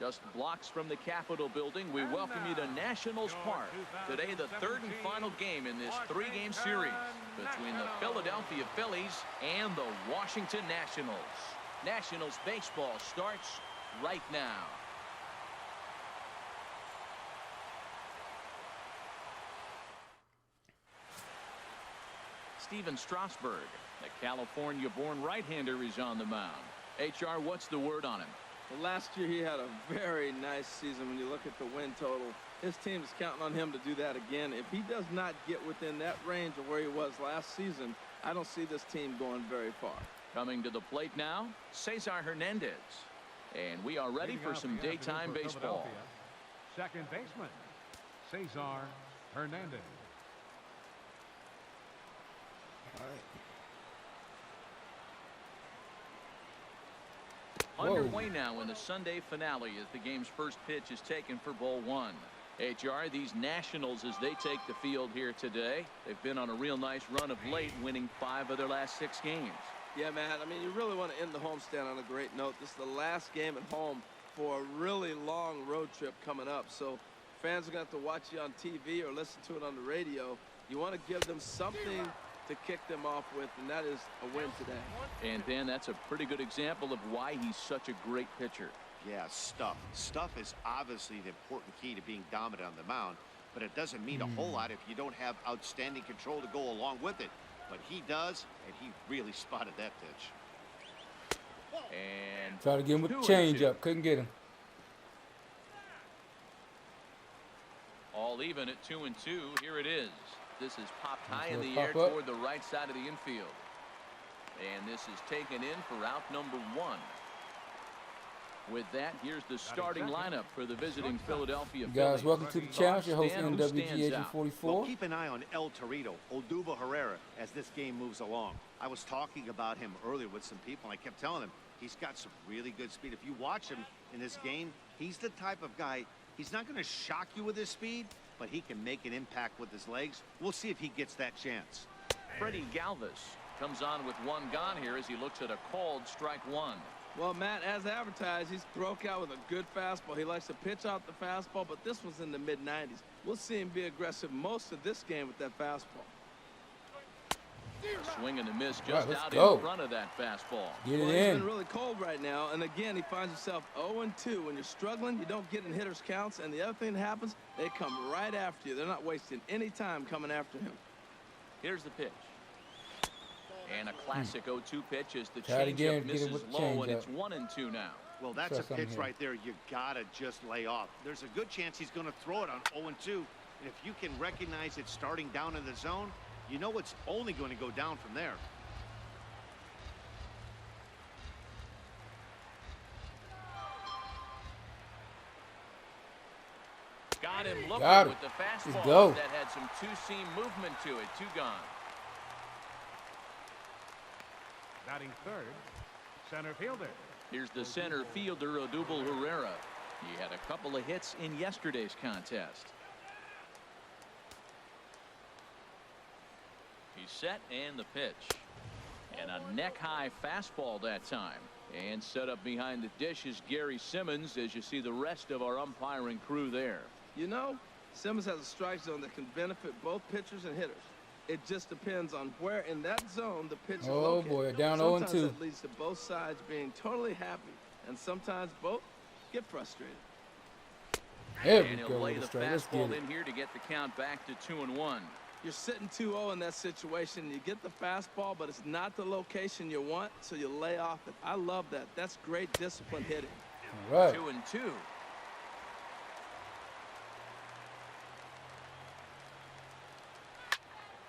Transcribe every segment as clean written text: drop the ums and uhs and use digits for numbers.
Just blocks from the Capitol building, we welcome you to Nationals Park. Today, the third and final game in this three-game series between the Philadelphia Phillies and the Washington Nationals. Nationals baseball starts right now. Steven Strasburg, the California-born right-hander, is on the mound. HR, what's the word on him? Well, last year he had a very nice season. When you look at the win total, his team is counting on him to do that again. If he does not get within that range of where he was last season, I don't see this team going very far. Coming to the plate now, Cesar Hernandez. And we are ready for some daytime baseball. Second baseman, Cesar Hernandez. All right. Underway now in the Sunday finale as the game's first pitch is taken for ball one. HR, these Nationals, as they take the field here today, they've been on a real nice run of late, winning 5 of their last 6 games. Yeah, man, I mean, you really want to end the homestand on a great note. This is the last game at home for a really long road trip coming up. So fans are going to have to watch you on TV or listen to it on the radio. You want to give them something to kick them off with, and that is a win today. And Dan, that's a pretty good example of why he's such a great pitcher. Yeah, stuff is obviously the important key to being dominant on the mound, but it doesn't mean a whole lot if you don't have outstanding control to go along with it. But he does, and he really spotted that pitch. And try to get him with the change up, couldn't get him. All even at 2-2. Here it is. This is popped high in the air up toward the right side of the infield. And this is taken in for out number 1. With that, here's the starting lineup for the visiting Philadelphia Phillies. Guys, welcome to the challenge. Your host, NWG Agent 44. Well, keep an eye on El Torito, Odubel Herrera, as this game moves along. I was talking about him earlier with some people, and I kept telling him he's got some really good speed. If you watch him in this game, he's the type of guy, he's not going to shock you with his speed, but he can make an impact with his legs. We'll see if he gets that chance. Freddie Galvis comes on with 1 gone here as he looks at a called strike 1. Well, Matt, as advertised, he's broke out with a good fastball. He likes to pitch out the fastball, but this was in the mid-90s. We'll see him be aggressive most of this game with that fastball. A swing and a miss just out in front of that fastball. Get it Well, in. It's been really cold right now, and again, he finds himself 0-2. When you're struggling, you don't get in hitters' counts, and the other thing that happens, they come right after you. They're not wasting any time coming after him. Here's the pitch. And a classic 0-2 pitch as the Try changeup misses low, and it's 1-2 now. Well, that's a pitch right there you gotta just lay off. There's a good chance he's going to throw it on 0-2, and if you can recognize it starting down in the zone, you know it's only going to go down from there. Got him looking with the fastball that had some two-seam movement to it. 2 gone. Batting third, center fielder. Here's the center fielder, Odubel Herrera. He had a couple of hits in yesterday's contest. He's set, and the pitch. And a neck-high fastball that time. And set up behind the dish is Gary Simmons, as you see the rest of our umpiring crew there. You know, Simmons has a strike zone that can benefit both pitchers and hitters. It just depends on where in that zone the pitcher is located. Oh, boy, down 0-2. Sometimes it leads to both sides being totally happy, and sometimes both get frustrated. There And we he'll go. lay the fastball in it. here to get the count back to 2-1. You're sitting 2-0 in that situation. You get the fastball, but it's not the location you want, so you lay off it. I love that. That's great discipline hitting. All right. 2-2.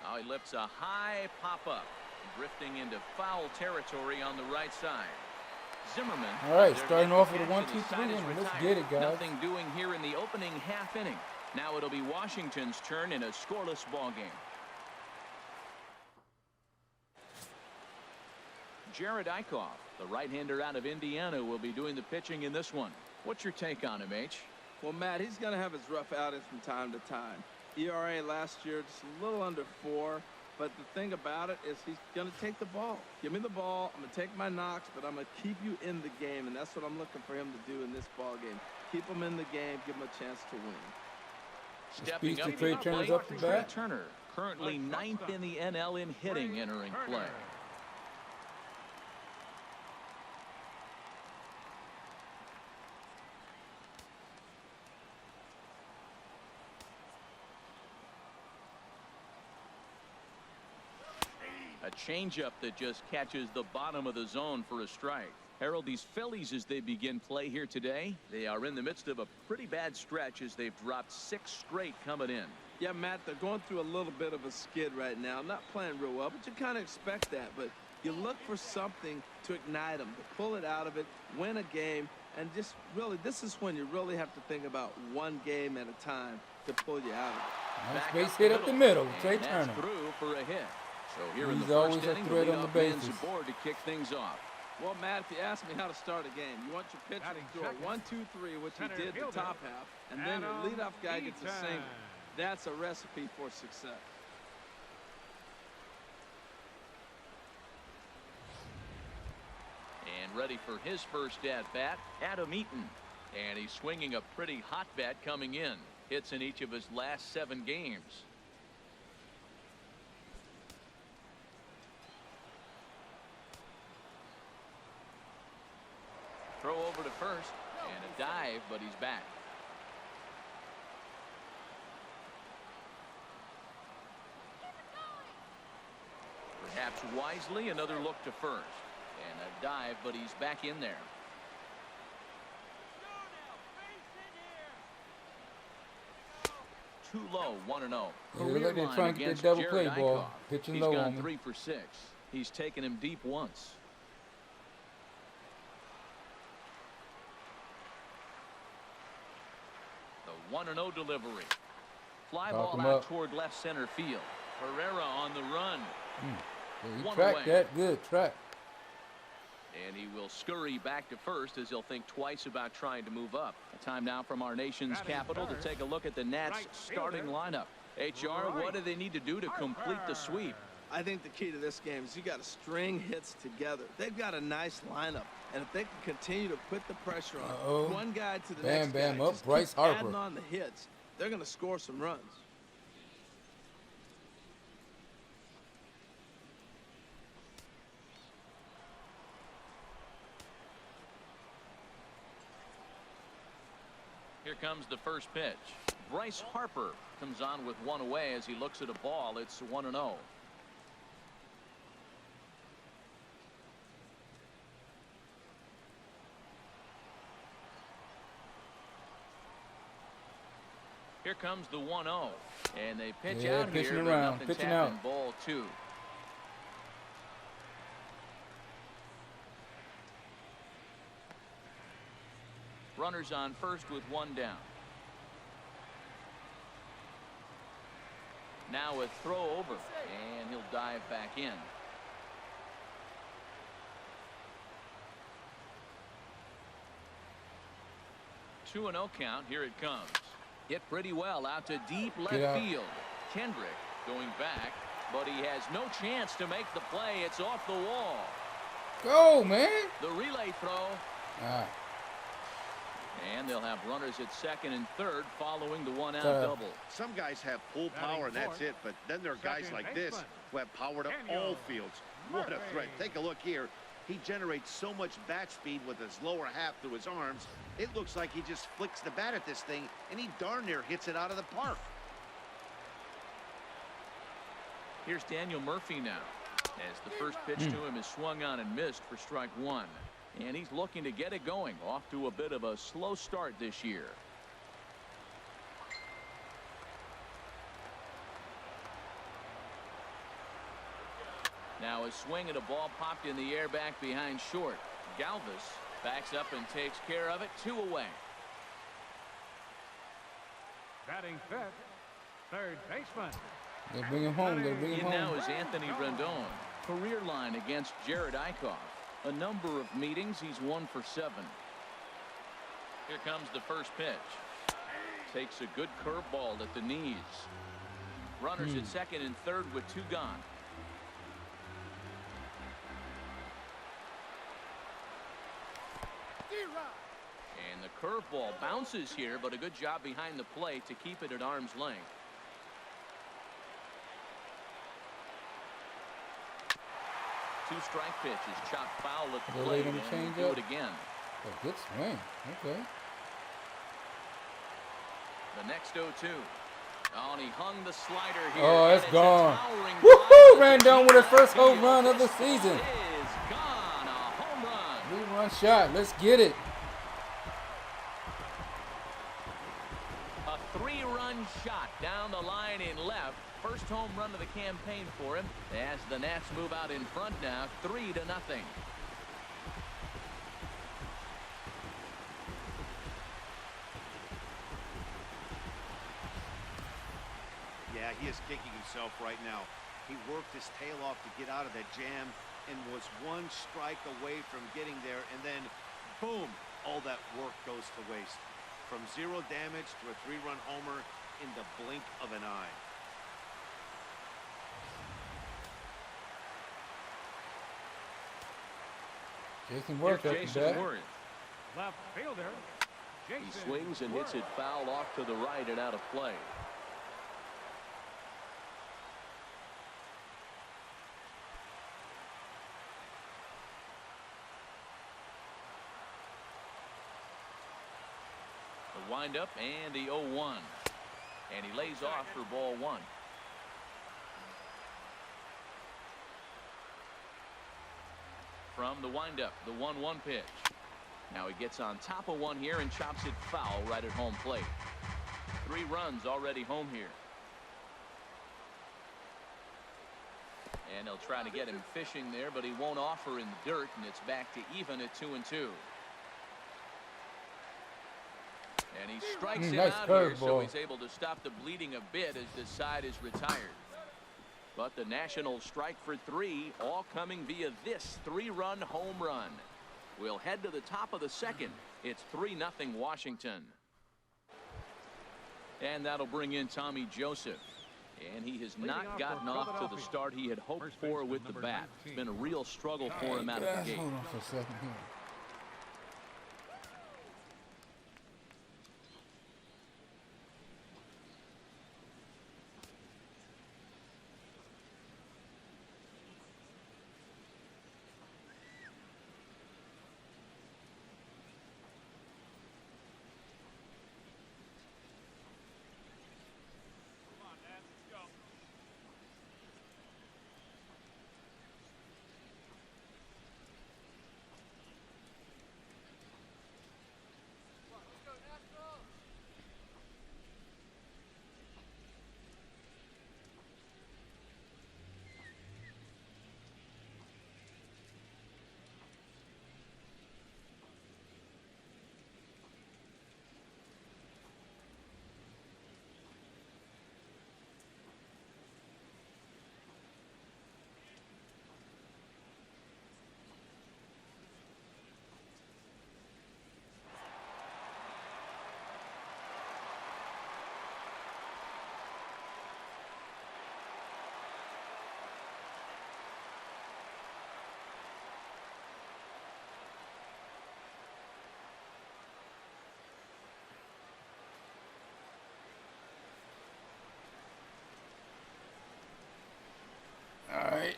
Now he lifts a high pop-up, drifting into foul territory on the right side. Zimmerman. All right, starting off with a 1-2-3 inning. Let's get it, guys. Nothing doing here in the opening half inning. Now it'll be Washington's turn in a scoreless ball game. Jared Eichhoff, the right-hander out of Indiana, will be doing the pitching in this one. What's your take on him, H? Well, Matt, he's going to have his rough outings from time to time. ERA last year just a little under 4. But the thing about it is he's going to take the ball. Give me the ball. I'm going to take my knocks, but I'm going to keep you in the game, and that's what I'm looking for him to do in this ball game. Keep him in the game, give him a chance to win. Stepping up to Trey Turner's up to bat. Trey Turner, currently 9th in the NL in hitting, entering play. A changeup that just catches the bottom of the zone for a strike. Harold, these Phillies, as they begin play here today, they are in the midst of a pretty bad stretch as they've dropped 6 straight coming in. Yeah, Matt, they're going through a little bit of a skid right now. Not playing real well, but you kind of expect that. But you look for something to ignite them, to pull it out of it, win a game, and just really, this is when you really have to think about one game at a time to pull you out of it. Nice base hit up the middle, Trey Turner. Through for a hit. So here in He's the always first a inning, threat the on the leadoff man's bases. aboard to kick things off. Well, Matt, if you ask me how to start a game, you want your pitcher to do a 1-2-3, which he did the top half, and then your leadoff guy gets a single. That's a recipe for success. And ready for his first at-bat, Adam Eaton. And he's swinging a pretty hot bat coming in. Hits in each of his last 7 games. Throw over to first, and a dive, but he's back. Perhaps wisely, another look to first. And a dive, but he's back in there. Too low, 1-0. Yeah, look like they're trying to get that double play ball. Pitching low on He's me. gone 3 for 6. He's taken him deep once. The 1-0 delivery. Fly ball out toward left center field. Herrera on the run. Yeah, he tracked that good. Track. And he will scurry back to first as he'll think twice about trying to move up. A time now from our nation's capital to take a look at the Nats starting lineup. HR, what do they need to do to complete the sweep? I think the key to this game is you got to string hits together. They've got a nice lineup, and if they can continue to put the pressure on one guy to the next guy, up, just Bryce keep Harper. adding on the hits, they're going to score some runs. Here comes the first pitch. Bryce Harper comes on with 1 away as he looks at a ball. It's 1-0. Here comes the 1-0. And they pitch out pitching here. around, pitching out. Ball 2. Runners on first with 1 down. Now a throw over, and he'll dive back in. Two and 0 count. Here it comes. Hit pretty well out to deep left field. Kendrick going back, but he has no chance to make the play. It's off the wall. Go, man. The relay throw. Ah. And they'll have runners at second and third following the 1-out double. Some guys have pull power and that's it, but then there are guys like this who have power to all fields. What a threat. Take a look here. He generates so much bat speed with his lower half through his arms. It looks like he just flicks the bat at this thing, and he darn near hits it out of the park. Here's Daniel Murphy now, as the first pitch to him is swung on and missed for strike 1. And he's looking to get it going. Off to a bit of a slow start this year. Now a swing at a ball popped in the air back behind short. Galvis backs up and takes care of it. 2 away. Batting fifth, third baseman. They bring him home. They bring him In now home. is Anthony Rendon. Career line against Jared Eichhoff. A number of meetings. He's 1 for 7. Here comes the first pitch. Takes a good curveball at the knees. Runners at second and third with 2 gone. And the curveball bounces here, but a good job behind the plate to keep it at arm's length. Two-strike pitch is chopped foul at the plate, and do it again. A good swing. Okay. The next 0-2. Oh, and he hung the slider here. Oh, it's gone. Woohoo! Rendon with his first home run of the season. It is gone. A home run. 3-run shot. Let's get it. A 3-run shot down the line in left. First home run of the campaign for him as the Nats move out in front now, 3-0. Yeah, he is kicking himself right now. He worked his tail off to get out of that jam and was 1 strike away from getting there, and then boom, all that work goes to waste. From 0 damage to a 3-run homer in the blink of an eye. Jason Worth at the bat. Left fielder. He swings and hits it foul off to the right and out of play. The windup and the 0-1. And he lays off for ball 1. From the windup, the 1-1 pitch. Now he gets on top of one here and chops it foul right at home plate. 3 runs already home here. And they'll try to get him fishing there, but he won't offer in the dirt, and it's back to even at 2-2. And he strikes him out here, so he's able to stop the bleeding a bit as this side is retired. But the Nationals strike for 3, all coming via this 3-run home run. We'll head to the top of the second. It's 3-0 Washington. And that'll bring in Tommy Joseph. And he has not gotten off to the start he had hoped for with the bat. It's been a real struggle for him out of the gate. Hold on for a second here. All right.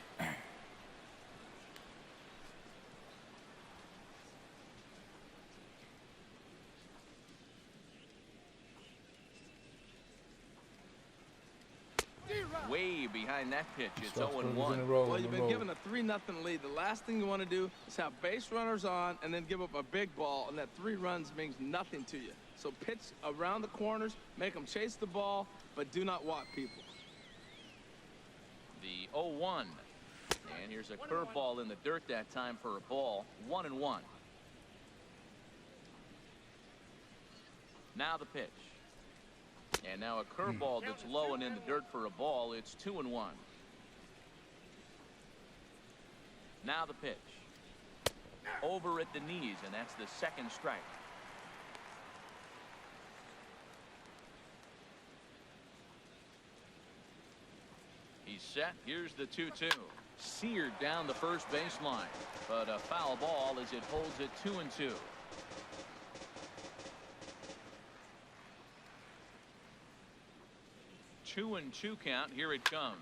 Way behind that pitch. It's 0-1. Well, you've been given a 3-0 lead. The last thing you want to do is have base runners on and then give up a big ball, and that 3 runs means nothing to you. So pitch around the corners, make them chase the ball, but do not walk people. The 0-1. And here's a curveball in the dirt that time for a ball. 1-1. Now the pitch. And now a curveball that's low and in the dirt for a ball. It's 2-1. Now the pitch. Over at the knees, and that's the second strike. He's set. Here's the 2-2. Seared down the first baseline, but a foul ball as it holds it 2-2. 2-2 count. Here it comes.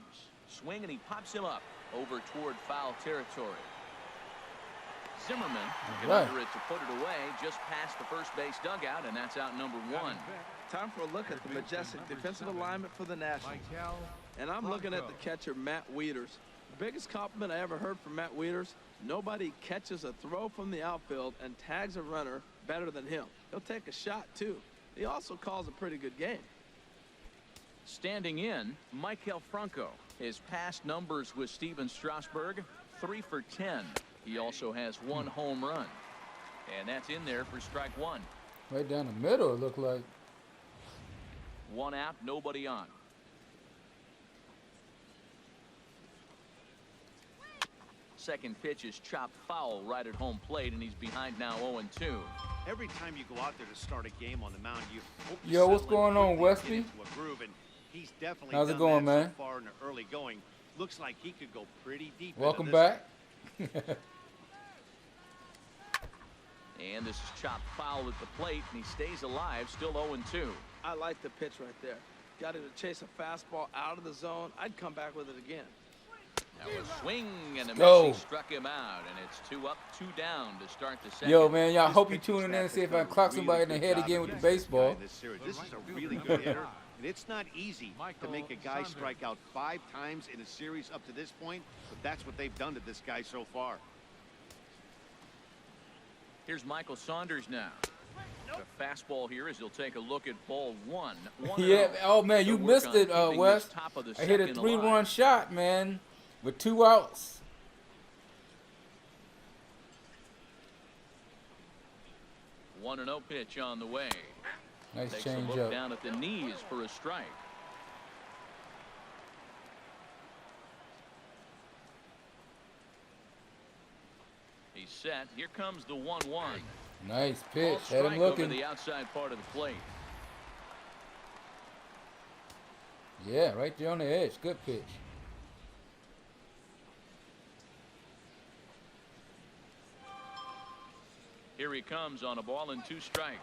Swing, and he pops him up over toward foul territory. Zimmerman get under it to put it away just past the first base dugout, and that's out number 1. Time for a look at the majestic defensive alignment for the Nationals. And I'm looking at the catcher, Matt Wieters. The biggest compliment I ever heard from Matt Wieters, nobody catches a throw from the outfield and tags a runner better than him. He'll take a shot, too. He also calls a pretty good game. Standing in, Maikel Franco. His past numbers with Steven Strasburg, 3 for 10. He also has 1 home run. And that's in there for strike 1. Right down the middle, it looked like. 1 out, nobody on. Second pitch is chopped foul right at home plate, and he's behind now 0-2. Every time you go out there to start a game on the mound, you hope Yo, what's going on, Westy? into a groove, and he's definitely How's it done going, that man? so far in the early going. Looks like he could go pretty deep. Welcome into this. back. And this is chopped foul at the plate, and he stays alive, still 0-2. I like the pitch right there. Got him to chase a fastball out of the zone. I'd come back with it again. Now a swing and a miss. Go. He struck him out, and it's 2 up, 2 down to start the second. Yo, man, y'all This hope you pitching tuning in and staff see if has I done a clock somebody in the really head good again job with the against this guy baseball. in this series. This is a really good hitter, and it's not easy to make a guy strike out 5 times in a series up to this point, but that's what they've done to this guy so far. Here's Michael Saunders now. The fastball here as he'll take a look at ball 1. Yeah, oh man, you They'll work missed on it, keeping Wes. this top of the I hit a second 3-run alive. shot, man, with 2 outs. 1-0 pitch on the way. Nice Takes a change look up. down at the knees for a strike. He's set. Here comes the 1-1. Nice Ball pitch. Had strike him over looking. the outside part of the plate. Yeah, right there on the edge. Good pitch. Here he comes on a ball and 2 strikes.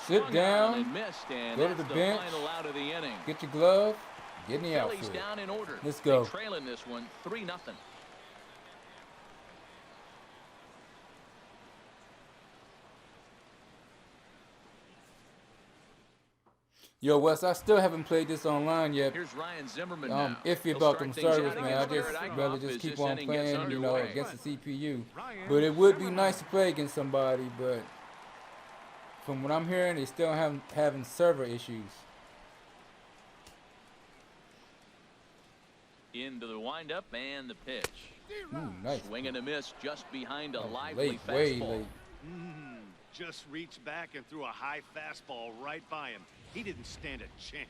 Sit Swung on down. and missed, and Go to that's the the bench. final out of the inning. Get your glove. Get in the Phillies outfield. down in order. Let's go. They trailing this one 3-0. Yo, Wes, I still haven't played this online yet. Here's Ryan Zimmerman now. Iffy He'll about start them things servers, out man. I against just Garrett rather Eichhoff just as keep this on inning gets playing, you know, underway. against the CPU. But it would be nice to play against somebody, but from what I'm hearing, they still having server issues. Into the windup and the pitch. Ooh, nice. Swing and a miss just behind a Oh, lively late, way fastball. late. Just reached back and threw a high fastball right by him. He didn't stand a chance.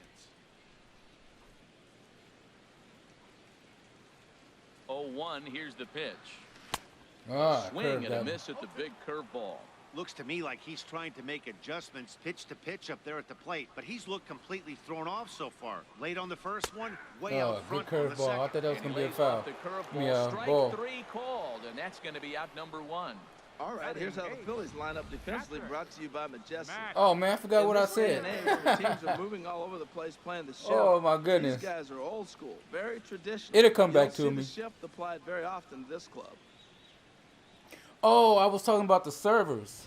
0-1, here's the pitch. Ah, Swing curve and a got him. miss at the big curveball. Looks to me like he's trying to make adjustments pitch to pitch up there at the plate, but he's looked completely thrown off so far. Late on the first one, way Oh, out good front on the curveball. I second. thought that was And going he to be a lays foul. off the curveball. Yeah, Strike ball. 3 called, and that's going to be out number 1. All right, here's how the Phillies line up defensively, brought to you by Majestic. Oh, man, I forgot what I In this day said. and age, where teams are moving all over the place playing the shift. Oh, my goodness. These guys are old school, very traditional. It'll come You back don't to see me. the shift applied very often to this club. Oh, I was talking about the servers.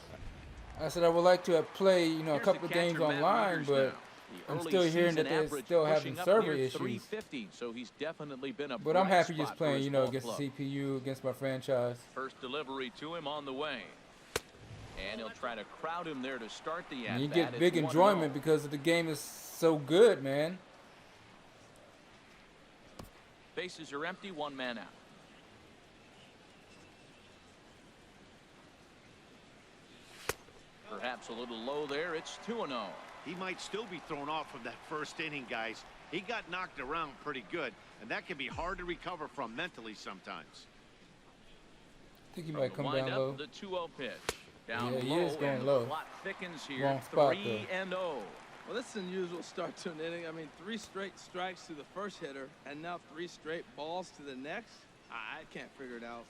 I said I would like to play, you know, a Here's couple the of games catcher, Matt online, Wieters but now. The I'm early still hearing season that they're average still pushing having up server near issues. 350, so he's definitely been a But I'm bright happy just spot for playing, his you know, ball against club. the CPU, against my franchise. First delivery to him on the way. And he'll try to crowd him there to start the at-bat. And you get It's big 1-0. enjoyment because the game is so good, man. Bases are empty, 1 man out. Perhaps a little low there. It's 2-0. He might still be thrown off from that first inning, guys. He got knocked around pretty good, and that can be hard to recover from mentally sometimes. I think he From might the come down windup, low. the 2-0 pitch. Down Yeah, he low, is going and low. the plot thickens here. Wrong spot, 3-0. Well, this is an unusual start to an inning. I mean, 3 straight strikes to the first hitter, and now 3 straight balls to the next. I can't figure it out.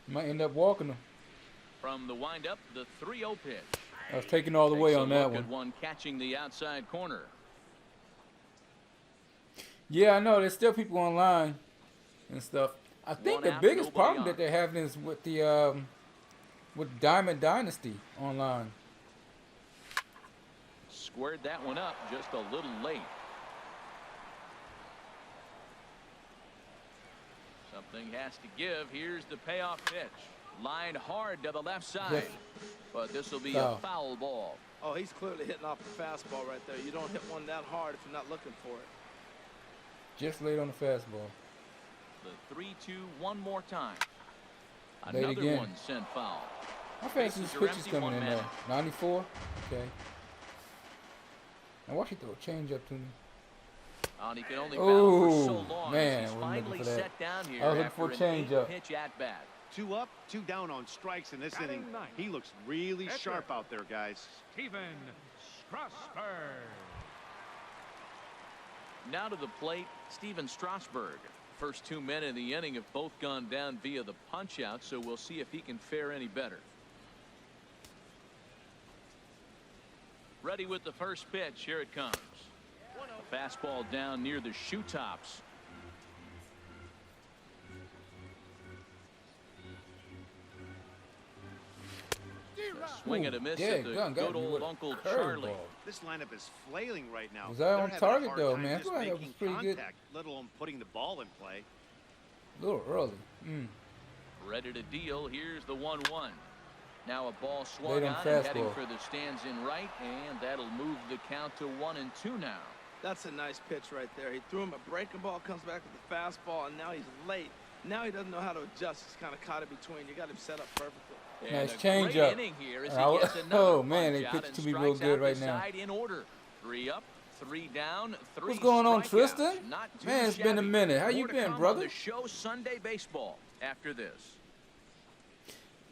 Might end up walking him. From the windup, the 3-0 pitch. I was taking all the way on that Good one. one catching the outside corner. Yeah, I know. There's still people online and stuff. I think One the out, biggest nobody problem on. that they're having is with the with Diamond Dynasty online. Squared that one up just a little late. Something has to give. Here's the payoff pitch. Lined hard to the left side. Yes. But this will be Foul. a foul ball. Oh, he's clearly hitting off the fastball right there. You don't hit one that hard if you're not looking for it. Just late on the fastball. The 3-2 one more time. Late Another again. one sent foul. How fast is Bases this are pitch is empty, coming one in man. there? 94? Okay. Now watch it throw a change up to me. And he can only battle for so Oh, long. man, He's wasn't finally looking for that. set down here I was looking after for a an change-up. 8-pitch at bat. 2 up, 2 down on strikes in this Batting inning. ninth. He looks really Pitcher. sharp out there, guys. Steven Strasburg. Now to the plate, Steven Strasburg. First 2 men in the inning have both gone down via the punch-out, so we'll see if he can fare any better. Ready with the first pitch. Here it comes. A fastball down near the shoe tops. A swing and a miss at the Daggone, got good me old with a Uncle curveball. Charlie. This lineup is flailing right now. Was that They're on having a target, hard though, time man? I just thought that was making pretty good. contact, let alone putting the ball in play. A little early. Ready to deal. Here's the 1-1. Now a ball swung Late on on and heading fastball. for the stands in right, and that'll move the count to 1-2 now. That's a nice pitch right there. He threw him a breaking ball, comes back with the fastball, and now he's late. Now he doesn't know how to adjust. He's kind of caught in between. You got him set up perfectly. And Nice a change great up. inning here as And I he wa- gets another oh, man, they punch pitched out to and me real strikes good out right the now. side in order. 3 up, 3 down, 3 What's going on, strikeouts. Tristan? Not too Man, it's been a shabby. minute. How More you to been, come on brother? the show Sunday Baseball after this.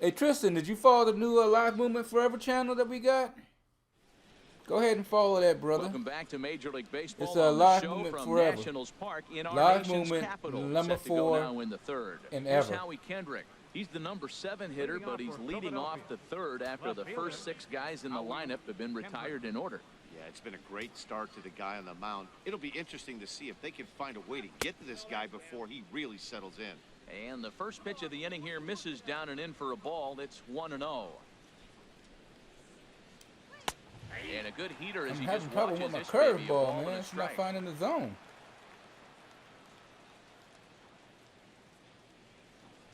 Hey, Tristan, did you follow the new Live Movement Forever channel that we got? Go ahead and follow that, brother. Welcome back to Major League Baseball It's on the Live show Movement from Forever. Nationals Park in our Live nation's Movement capital. number Set to go 4 now in the third. and Here's ever. Howie Kendrick. He's the number 7 hitter, Leading but off he's for leading off the third after Left the fielder, first 6 guys in the Howie lineup have been retired in order. Yeah, it's been a great start to the guy on the mound. It'll be interesting to see if they can find a way to get to this guy before he really settles in. And the first pitch of the inning here misses down and in for a ball. It's 1-0. And a good heater as I'm he having just trouble watches with my this baby, a curveball, ball man. and a It's not strike. finding the zone.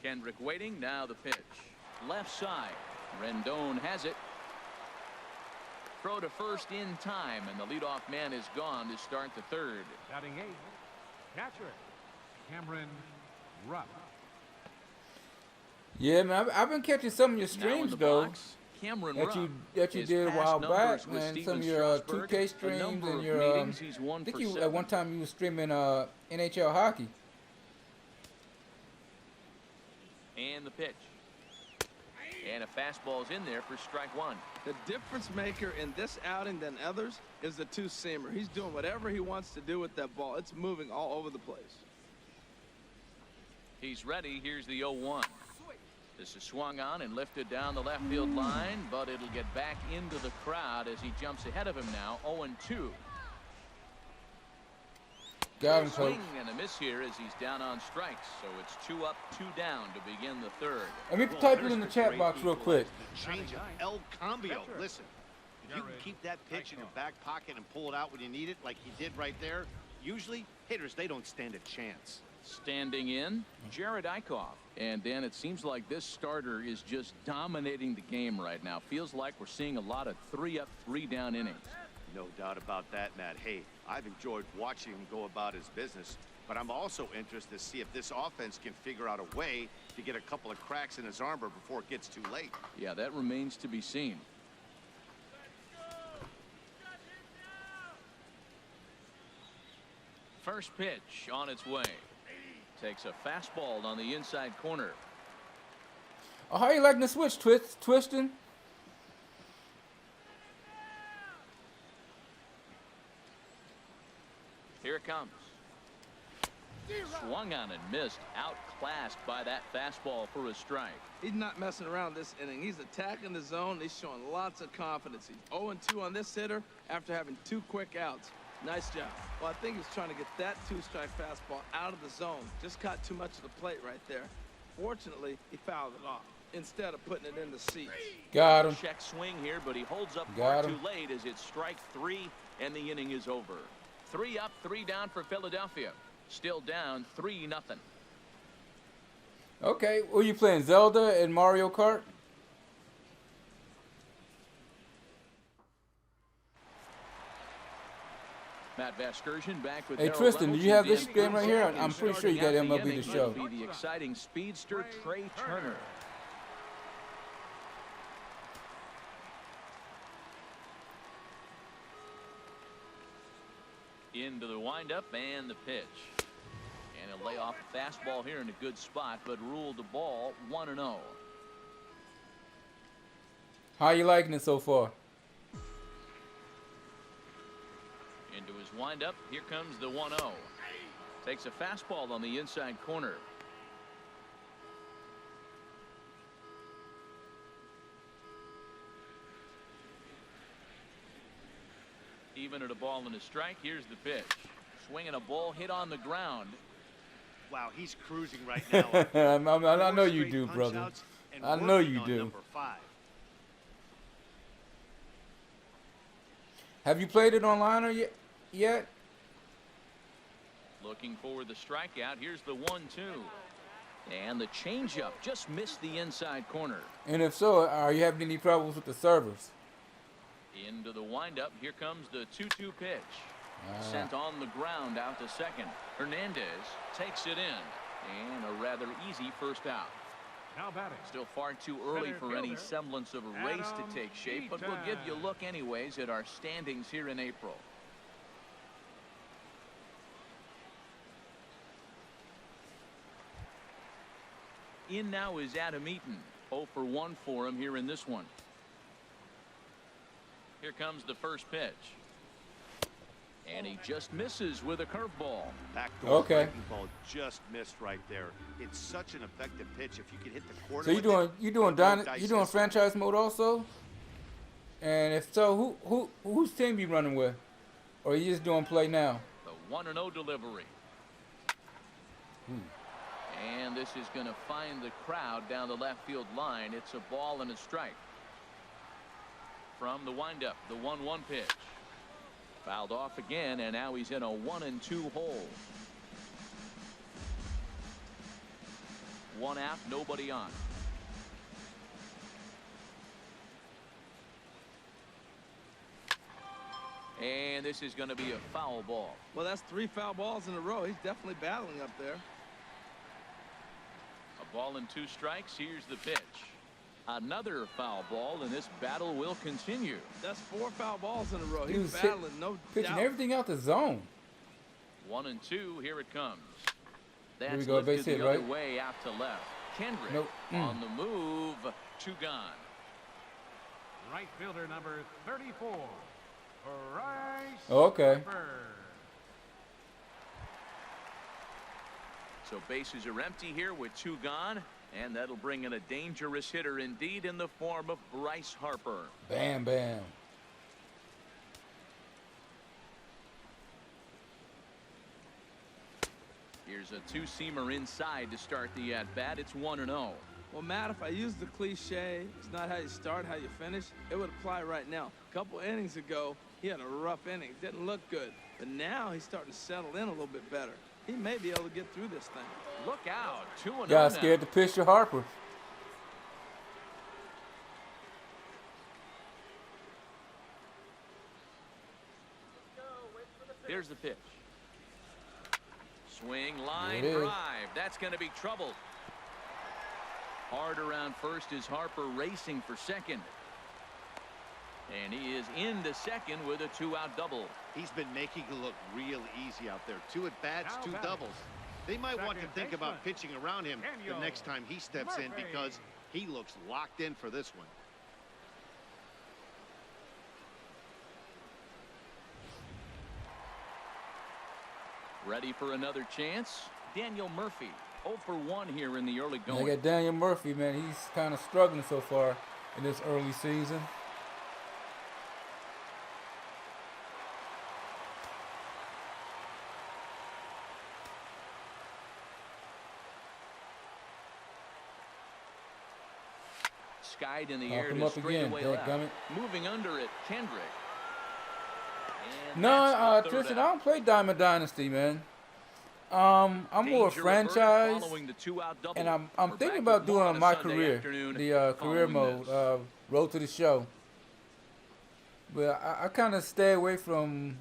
Kendrick waiting. Now the pitch. Left side. Rendon has it. Throw to first in time, and the leadoff man is gone to start the third. Batting 8th. Catcher Cameron Rupp. Yeah, man, I've been catching some of your Now in streams the though box, Cameron that Rupp. you His did a past while numbers back, with man. Steven Some of your Strasburg, 2K a streams number and of your meetings, he's 1 I think for you 7. at one time you were streaming NHL hockey. And the pitch. And a fastball's in there for strike 1. The difference maker in this outing than others is the two-seamer. He's doing whatever he wants to do with that ball. It's moving all over the place. He's ready. Here's the 0-1. This is swung on and lifted down the left field line, but it'll get back into the crowd as he jumps ahead of him now. 0-2. Got him, coach. Swing and a miss here as he's down on strikes. So it's 2 up, 2 down to begin the third. Let me Well, type it there's in the the chat great box real quick. Change of El Cambio. Catcher. Listen, if you can Jared keep that pitch in your Eichhoff. back pocket and pull it out when you need it, like he did right there, usually hitters, they don't stand a chance. Standing in, Jared Eichhoff. And Dan, it seems like this starter is just dominating the game right now. Feels like we're seeing a lot of 3 up, 3 down innings. No doubt about that, Matt. Hey, I've enjoyed watching him go about his business, but I'm also interested to see if this offense can figure out a way to get a couple of cracks in his armor before it gets too late. Yeah, that remains to be seen. First pitch on its way. Takes a fastball on the inside corner. Oh, how you liking the switch, Twistin? Here it comes. Swung on and missed. Outclassed by that fastball for a strike. He's not messing around this inning. He's attacking the zone. He's showing lots of confidence. He's 0-2 on this hitter after having 2 quick outs. Nice job. Well, I think he's trying to get that 2-strike fastball out of the zone. Just caught too much of the plate right there. Fortunately, he fouled it off instead of putting it in the seats. Got him. Check swing here, but he holds up Got far him. too late as it's strike 3 and the inning is over. 3 up, 3 down for Philadelphia. Still down 3-0. Okay, who you playing, Zelda and Mario Kart? Matt Vasgersian back with Hey, Darryl Tristan, do Reynolds you have in this the game right here? second. I'm pretty sure you got Starting out MLB The inning Show. would be the exciting speedster Trey Turner. Into the windup and the pitch. And he'll lay off a fastball here in a good spot, but ruled the ball 1-0. How you liking it so far? Into his windup. Here comes the 1-0. Takes a fastball on the inside corner. Even at a ball and a strike. Here's the pitch. Swinging a ball hit on the ground. Wow, he's cruising right now. I know you do, brother. I know you do. Number 5. Have you played it online or yet? Looking for the strikeout. Here's the 1-2. And the changeup just missed the inside corner. And if so, are you having any problems with the servers? Into the windup. Here comes the 2-2 pitch. Sent on the ground out to second. Hernandez takes it in. And a rather easy first out. Now batting. Still far too early Center for any fielder, semblance of a race to take shape, but we'll give you a look anyways at our standings here in April. In now is Adam Eaton. 0 for 1 for him here in this one. Here comes the first pitch. And he just misses with a curveball. Backdoor breaking ball just missed right there. It's such an effective pitch. If you could hit the corner. So you doing franchise mode also? And if so, whose team you running with? Or are you just doing play now? The 1-0 delivery. And this is going to find the crowd down the left field line. It's a ball and a strike. From the windup, the 1-1 pitch. Fouled off again, and now he's in a 1-2 hole. 1 out, nobody on. And this is going to be a foul ball. Well, that's 3 foul balls in a row. He's definitely battling up there. A ball and 2 strikes. Here's the pitch. Another foul ball, and this battle will continue. That's 4 foul balls in a row. He He's was battling, no pitching doubt. everything out the zone. 1-2. Here it comes. That's Here we go, lifted base hit, the other right? way out to left. Kendrick Nope. on the move. 2 gone. Right fielder number 34. Bryce. Okay. Harper. So bases are empty here with 2 gone. And that'll bring in a dangerous hitter indeed in the form of Bryce Harper. Bam, bam. Here's a 2-seamer inside to start the at-bat. It's 1-0. Well, Matt, if I use the cliche, it's not how you start, how you finish, it would apply right now. A couple innings ago, he had a rough inning. Didn't look good. But now he's starting to settle in a little bit better. He may be able to get through this thing. Look out. 2-0 Got now. scared to pitch to Harper. Here's the pitch. Swing, line, There it is. drive. That's going to be trouble. Hard around first is Harper racing for second. And he is into second with a 2-out double. He's been making it look real easy out there. 2 at-bats, Now 2 batting. doubles. They might want to Second think about baseman, pitching around him the Daniel next time he steps in Murphy. because he looks locked in for this one. Ready for another chance. Daniel Murphy, 0 for 1 here in the early I going. got Daniel Murphy, man. He's kind of struggling so far in this early season. Skied in the Knock air him to up again, straightaway left. dadgummit. Moving under it, Kendrick. And No, that's the third Tristan, I out. don't play Diamond Dynasty, man. I'm more a Danger averted franchise, following the 2-out double. and I'm We're thinking back about with more on doing a my Sunday career, afternoon the career following mode, this. road to the show. But I kind of stay away from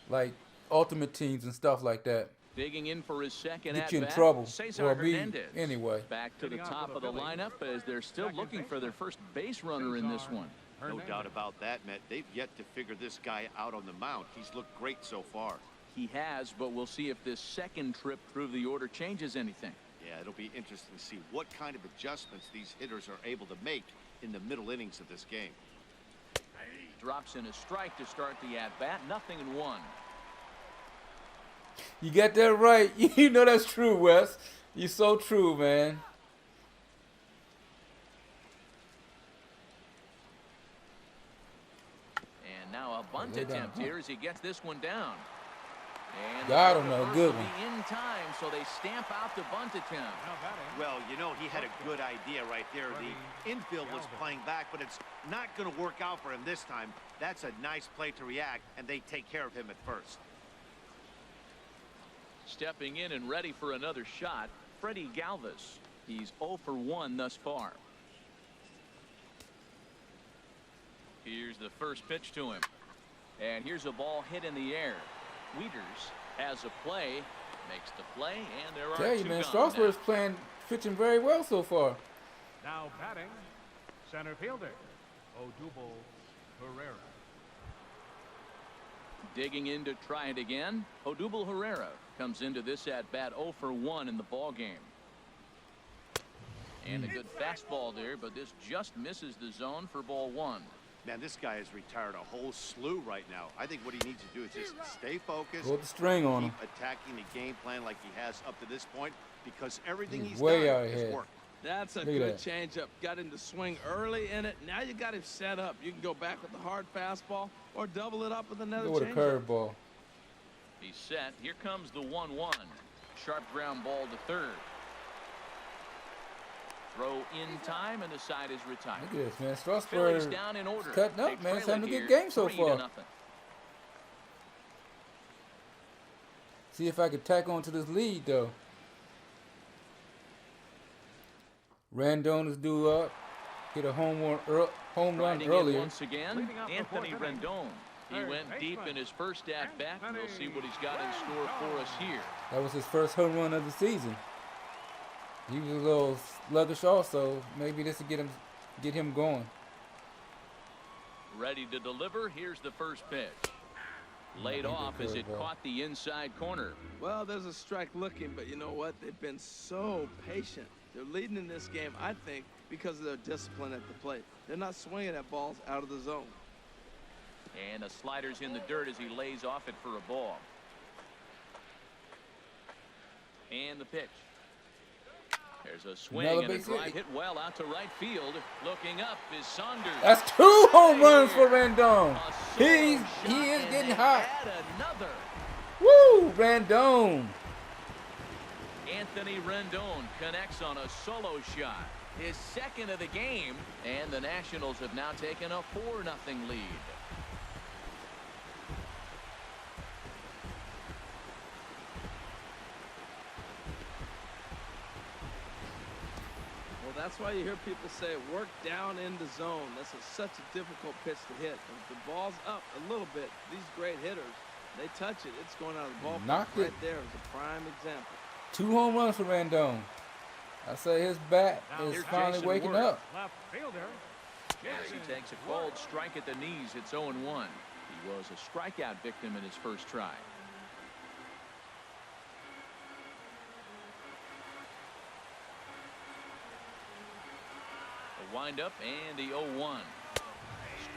like ultimate teams and stuff like that. Digging in for his second Get at you in bat, trouble, Cesar or me Hernandez. anyway. Back to the Hitting off top for of the the Phillies. lineup as they're still Second looking for their baseman. first base runner in this one. No Hernandez. doubt about that, Matt. They've yet to figure this guy out on the mound. He's looked great so far. He has, but we'll see if this second trip through the order changes anything. Yeah, it'll be interesting to see what kind of adjustments these hitters are able to make in the middle innings of this game. Drops in a strike to start the at-bat. 0-1. You got that right. You know that's true, Wes. You're so true, man. And now a bunt Lay down, attempt huh? here as he gets this one down. And Got the him, though. first Good will one. be in time, so they stamp out the bunt attempt. Now batting. Well, you know, he had a good idea right there. The infield was playing back, but it's not going to work out for him this time. That's a nice play to react, and they take care of him at first. Stepping in and ready for another shot, Freddie Galvis. He's 0 for 1 thus far. Here's the first pitch to him. And here's a ball hit in the air. Wieters has a play, makes the play, and there are Tell you, two man, gone Strasburg's now. playing, pitching very well so far. Now batting, center fielder, Odubel Herrera. Digging in to try it again. Odubel Herrera comes into this at-bat 0 for 1 in the ball game. And a good fastball there, but this just misses the zone for ball 1. Man, this guy has retired a whole slew right now. I think what he needs to do is just stay focused. Go with the string on him. Keep attacking the game plan like he has up to this point, because everything He's he's way done out has ahead. worked. That's a Look at good that. changeup. Got him to swing early in it. Now you got him set up. You can go back with the hard fastball or double it up with another Go with a changeup. curveball. He's set. Here comes the 1-1. Sharp ground ball to third. Throw in time, and the side is retired. Look at this, man. Phillies Strasburg down in order. cutting up, They man. He's trail having it a good here, game so 3-0. far. See if I can tack on to this lead, though. Rendon is due up. Hit a home run Riding in earlier. once again, Leading off the Anthony fourth inning. Rendon. He Third went deep baseman, in his first at-bat. We'll see Anthony what he's got in store for us here. That was his first home run of the season. He was a little sluggish also. Maybe this will get him going. Ready to deliver. Here's the first pitch. Laid Good off as it curveball. caught the inside corner. Well, there's a strike looking, but you know what? They've been so patient. They're leading in this game, I think, because of their discipline at the plate. They're not swinging at balls out of the zone. And the slider's in the dirt as he lays off it for a ball. And the pitch. There's a swing Another and a base drive hit. hit well out to right field. Looking up is Saunders. That's 2 home runs for Rendon. A solo He shot, is and getting they hot. add another. Woo, Rendon. Anthony Rendon connects on a solo shot. His second of the game, and the Nationals have now taken a 4-0 lead. Well, that's why you hear people say work down in the zone. That's such a difficult pitch to hit. And if the ball's up a little bit, these great hitters, they touch it, it's going out of the ballpark. Knocked right it. there is a prime example. 2 home runs for Rendon. I say his bat Now is here's finally Jason waking Worth. up. Left fielder, As he takes a cold strike at the knees, it's 0-1. He was a strikeout victim in his first try. A windup and the 0-1.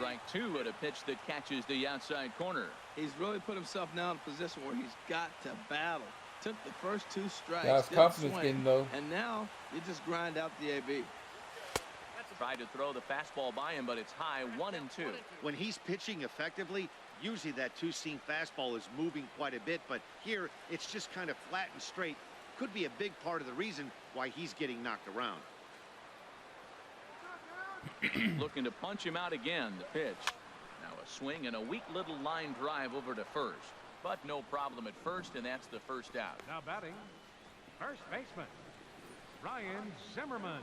Strike two at a pitch that catches the outside corner. He's really put himself now in a position where he's got to battle. Took the first 2 strikes. That's confidence swing, getting low. and now you just grind out the AB. Tried to throw the fastball by him, but it's high, 1-2. When he's pitching effectively, usually that two-seam fastball is moving quite a bit, but here it's just kind of flat and straight. Could be a big part of the reason why he's getting knocked around. Looking to punch him out again. The pitch. Now a swing and a weak little line drive over to first. But no problem at first, and that's the first out. Now batting, first baseman, Ryan Zimmerman.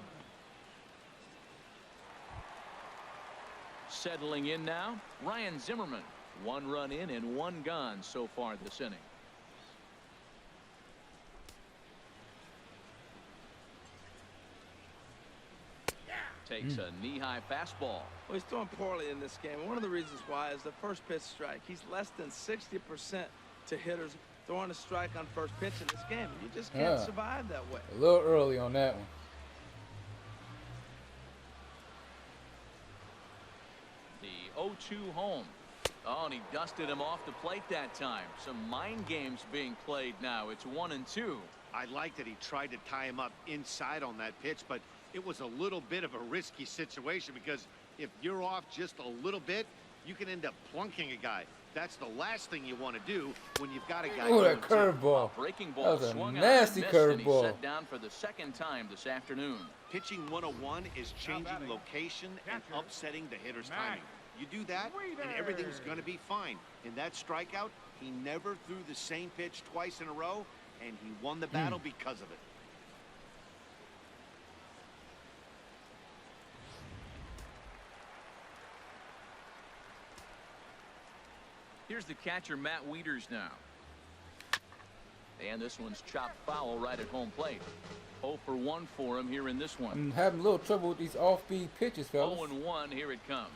Settling in now, Ryan Zimmerman. 1 run in and 1 gone so far this inning. Takes a knee-high fastball. Well, he's throwing poorly in this game. One of the reasons why is the first pitch strike. He's less than 60% to hitters throwing a strike on first pitch in this game. You just can't survive that way. A little early on that one. The 0-2 home. Oh, and he dusted him off the plate that time. Some mind games being played now. It's 1-2. I like that he tried to tie him up inside on that pitch, but it was a little bit of a risky situation because if you're off just a little bit, you can end up plunking a guy. That's the last thing you want to do when you've got a guy. Oh, that curveball. Breaking ball. That was a swung nasty curveball. Set down for the second time this afternoon. Pitching 101 is changing location and upsetting the hitter's timing. You do that, and everything's going to be fine. In that strikeout, he never threw the same pitch twice in a row, and he won the battle because of it. Here's the catcher, Matt Wieters, now. And this one's chopped foul right at home plate. 0 for 1 for him here in this one. I'm having a little trouble with these off-speed pitches, fellas. 0-1, here it comes.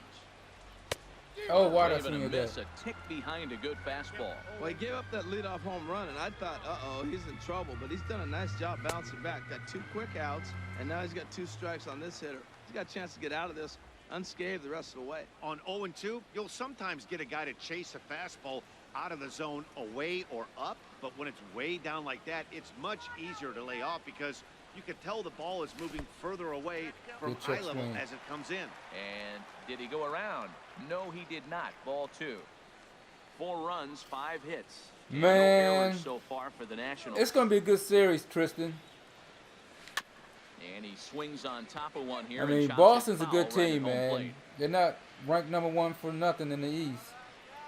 Oh, why did I Even swing a at miss, that? a tick behind a good fastball. Well, he gave up that leadoff home run, and I thought, uh-oh, he's in trouble. But he's done a nice job bouncing back. Got 2 quick outs, and now he's got 2 strikes on this hitter. He's got a chance to get out of this unscathed the rest of the way. On 0-2, you'll sometimes get a guy to chase a fastball out of the zone away or up, but when it's way down like that, it's much easier to lay off because you can tell the ball is moving further away from eye level as it comes in. And did he go around? No, he did not. Ball 2. 4 runs, 5 hits. Man, no errors so far for the Nationals. It's going to be a good series, Tristan. And he swings on top of one here. I mean, Boston's a good team, man. They're not ranked #1 for nothing in the East.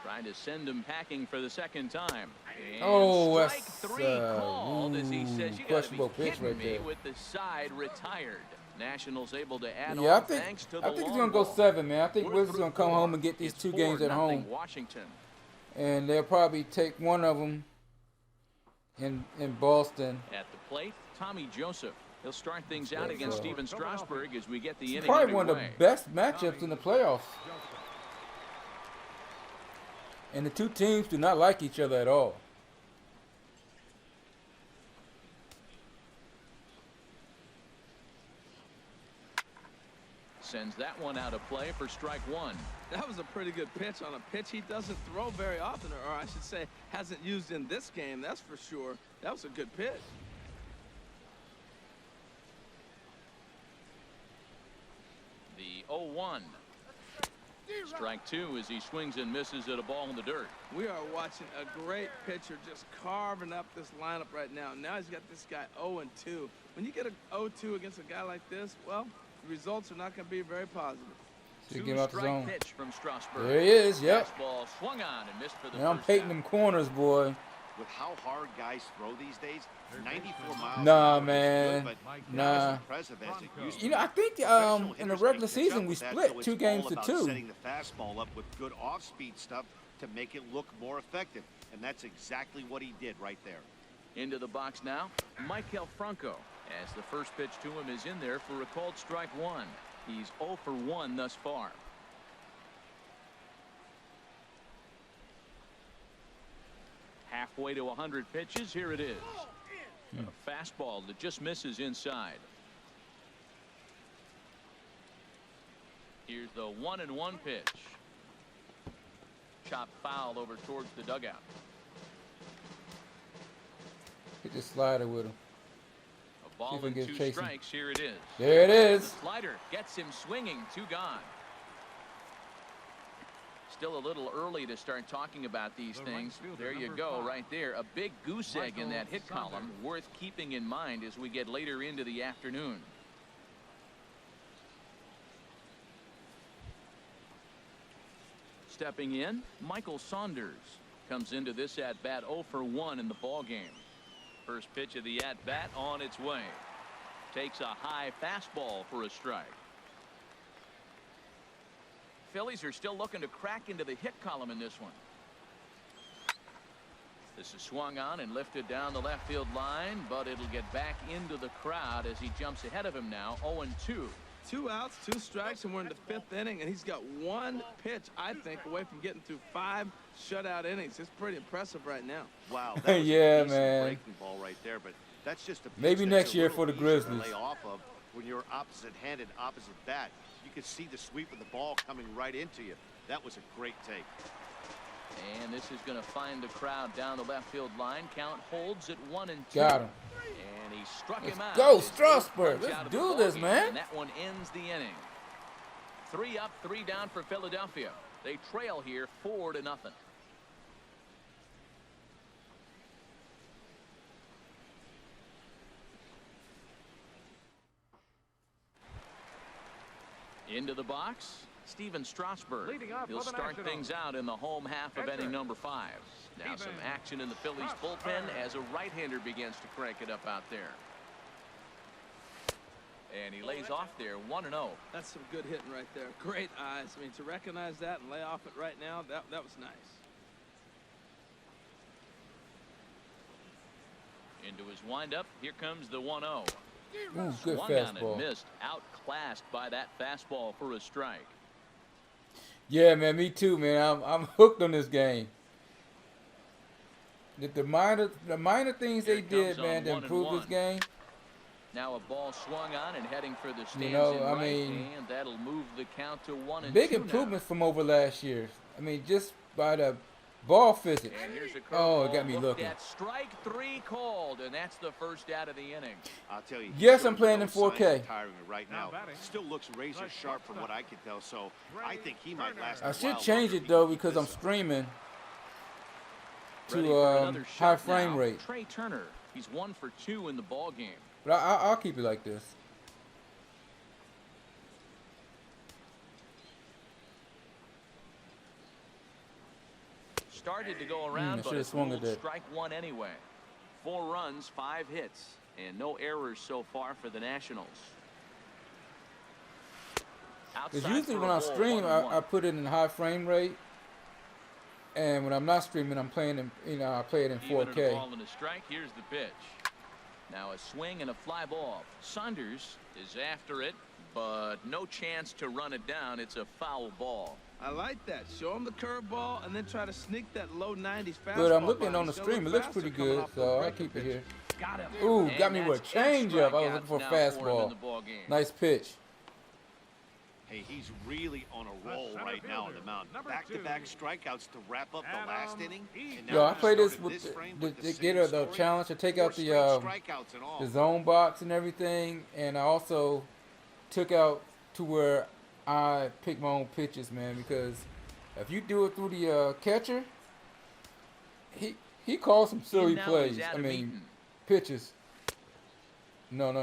Trying to send him packing for the second time. And oh, strike that's 3 called as he says, you got to be pitch kidding right me, there. with the side retired. Nationals able to add Yeah, on thanks to the I think it's long going to go ball. 7, man. I think We're Wizards through going to come 4. home and get these It's 2 games at 4-0 home. Washington. And they'll probably take one of them in Boston. At the plate, Tommy Joseph. He'll start things out against Steven Strasburg as we get the inning Probably one of underway. the best matchups in the playoffs. And the 2 teams do not like each other at all. Sends that one out of play for strike 1. That was a pretty good pitch on a pitch he doesn't throw very often, or I should say hasn't used in this game, that's for sure. That was a good pitch. The 0-1. Strike 2 as he swings and misses at a ball in the dirt. We are watching a great pitcher just carving up this lineup right now. Now he's got this guy 0-2. When you get a 0-2 against a guy like this, well, the results are not going to be very positive. Two-strike pitch from Strasburg. There he is, yep. Fastball swung on and missed for the Man, I'm first painting out. them corners, boy. With how hard guys throw these days, 94 miles an Nah, hour is man. good, but not Nah. as impressive as it used to You know, I think Professional in the hitters regular make the season jump we with that, split so 2 it's games all to about 2. setting the fastball up with good off-speed stuff to make it look more effective, and that's exactly what he did right there. Into the box now, Maikel Franco, as the first pitch to him is in there for a called strike 1. He's 0 for 1 thus far. Halfway to 100 pitches, here it is. A fastball that just misses inside. Here's the 1-1 pitch. Chop foul over towards the dugout. Hit the slider with him. A ball and 2 strikes. Here it is. There it is. The slider gets him swinging. 2 gone. Still a little early to start talking about these things. There you go, right there. A big goose egg in that hit column, worth keeping in mind as we get later into the afternoon. Stepping in, Michael Saunders comes into this at-bat 0 for 1 in the ballgame. First pitch of the at-bat on its way. Takes a high fastball for a strike. Phillies are still looking to crack into the hit column in this one. This is swung on and lifted down the left field line, but it'll get back into the crowd as he jumps ahead of him now. 0-2. 2 outs, 2 strikes, and we're in the 5th inning, and he's got 1 pitch, I think, away from getting through 5 shutout innings. It's pretty impressive right now. Wow, that was yeah, a man. breaking ball right there, but that's just a pitch Maybe that's next a year little for the easier to Grizzlies. lay off of when you're opposite-handed, opposite bat. You could see the sweep of the ball coming right into you. That was a great take. And this is going to find the crowd down the left field line. Count holds at 1-2. Got him. And he struck him out. Go, His Strasburg. first out Let's of the do this, ballgame, man. And that one ends the inning. 3 up, 3 down for Philadelphia. They trail here 4-0. Into the box, Steven Strasburg. He'll start things out in the home half of inning number 5. Now some action in the Phillies bullpen as a right-hander begins to crank it up out there. And he lays off there 1-0. That's some good hitting right there. Great eyes. I mean, to recognize that and lay off it right now, that was nice. Into his windup. Here comes the 1-0. Ooh, good Swung on fastball. and missed. Outclassed by that fastball for a strike. Yeah, man, me too, man. I'm hooked on this game. The minor things Here they it did, comes man, on to improve 1-1. this game. Now a ball swung on and heading for the stands know, in I right, mean, and that'll move the count to 1-2 Big now. improvements from over last year. I mean, just by the ball physics. And here's a Oh, it curveball got me looked looking. at. Strike 3 called, and that's the first out of the inning. I'll tell you. Yes, he I'm shows playing no in signs of 4K. Tiring right now. Still looks razor sharp from what I can tell. So I think he might last. I a should while change longer it if though he keeps because I'm this up. streaming Ready to for another high shot frame now. rate. Trey Turner. He's 1 for 2 in the ball game. But I'll keep it like this. Started to go around, I but should've it's swung at ruled that. strike 1 anyway. 4 runs, 5 hits, and no errors so far for the Nationals. Because Outside usually for when a I ball, stream, 1-1. I put it in high frame rate, and when I'm not streaming, I'm playing in, I play it in Even at a 4K. ball and a strike. Here's the pitch. Now a swing and a fly ball. Saunders is after it, but no chance to run it down. It's a foul ball. I like that. Show him the curveball and then try to sneak that low 90s fastball. But I'm looking by on him. the He's gonna stream. It look looks pretty faster coming good, off so those I'll breaking keep it here. pitches. Got him. Ooh, And got me with a that's 8 changeup. I was strikeouts looking for a now for him in fastball. the ball game. Nice pitch. Hey, he's really on a roll center right now on the fielder, mound. number Back-to-back 2. strikeouts to wrap up the last Adam inning. Eaton. And now Yo, I he play this started with this frame the with get same the story. challenge to take 4 out straight the strikeouts in all. the zone box and everything, and I also took out to where I pick my own pitches, man, because if you do it through the catcher, he calls some silly Now plays. he's I Adam mean, Eaton. pitches. No. And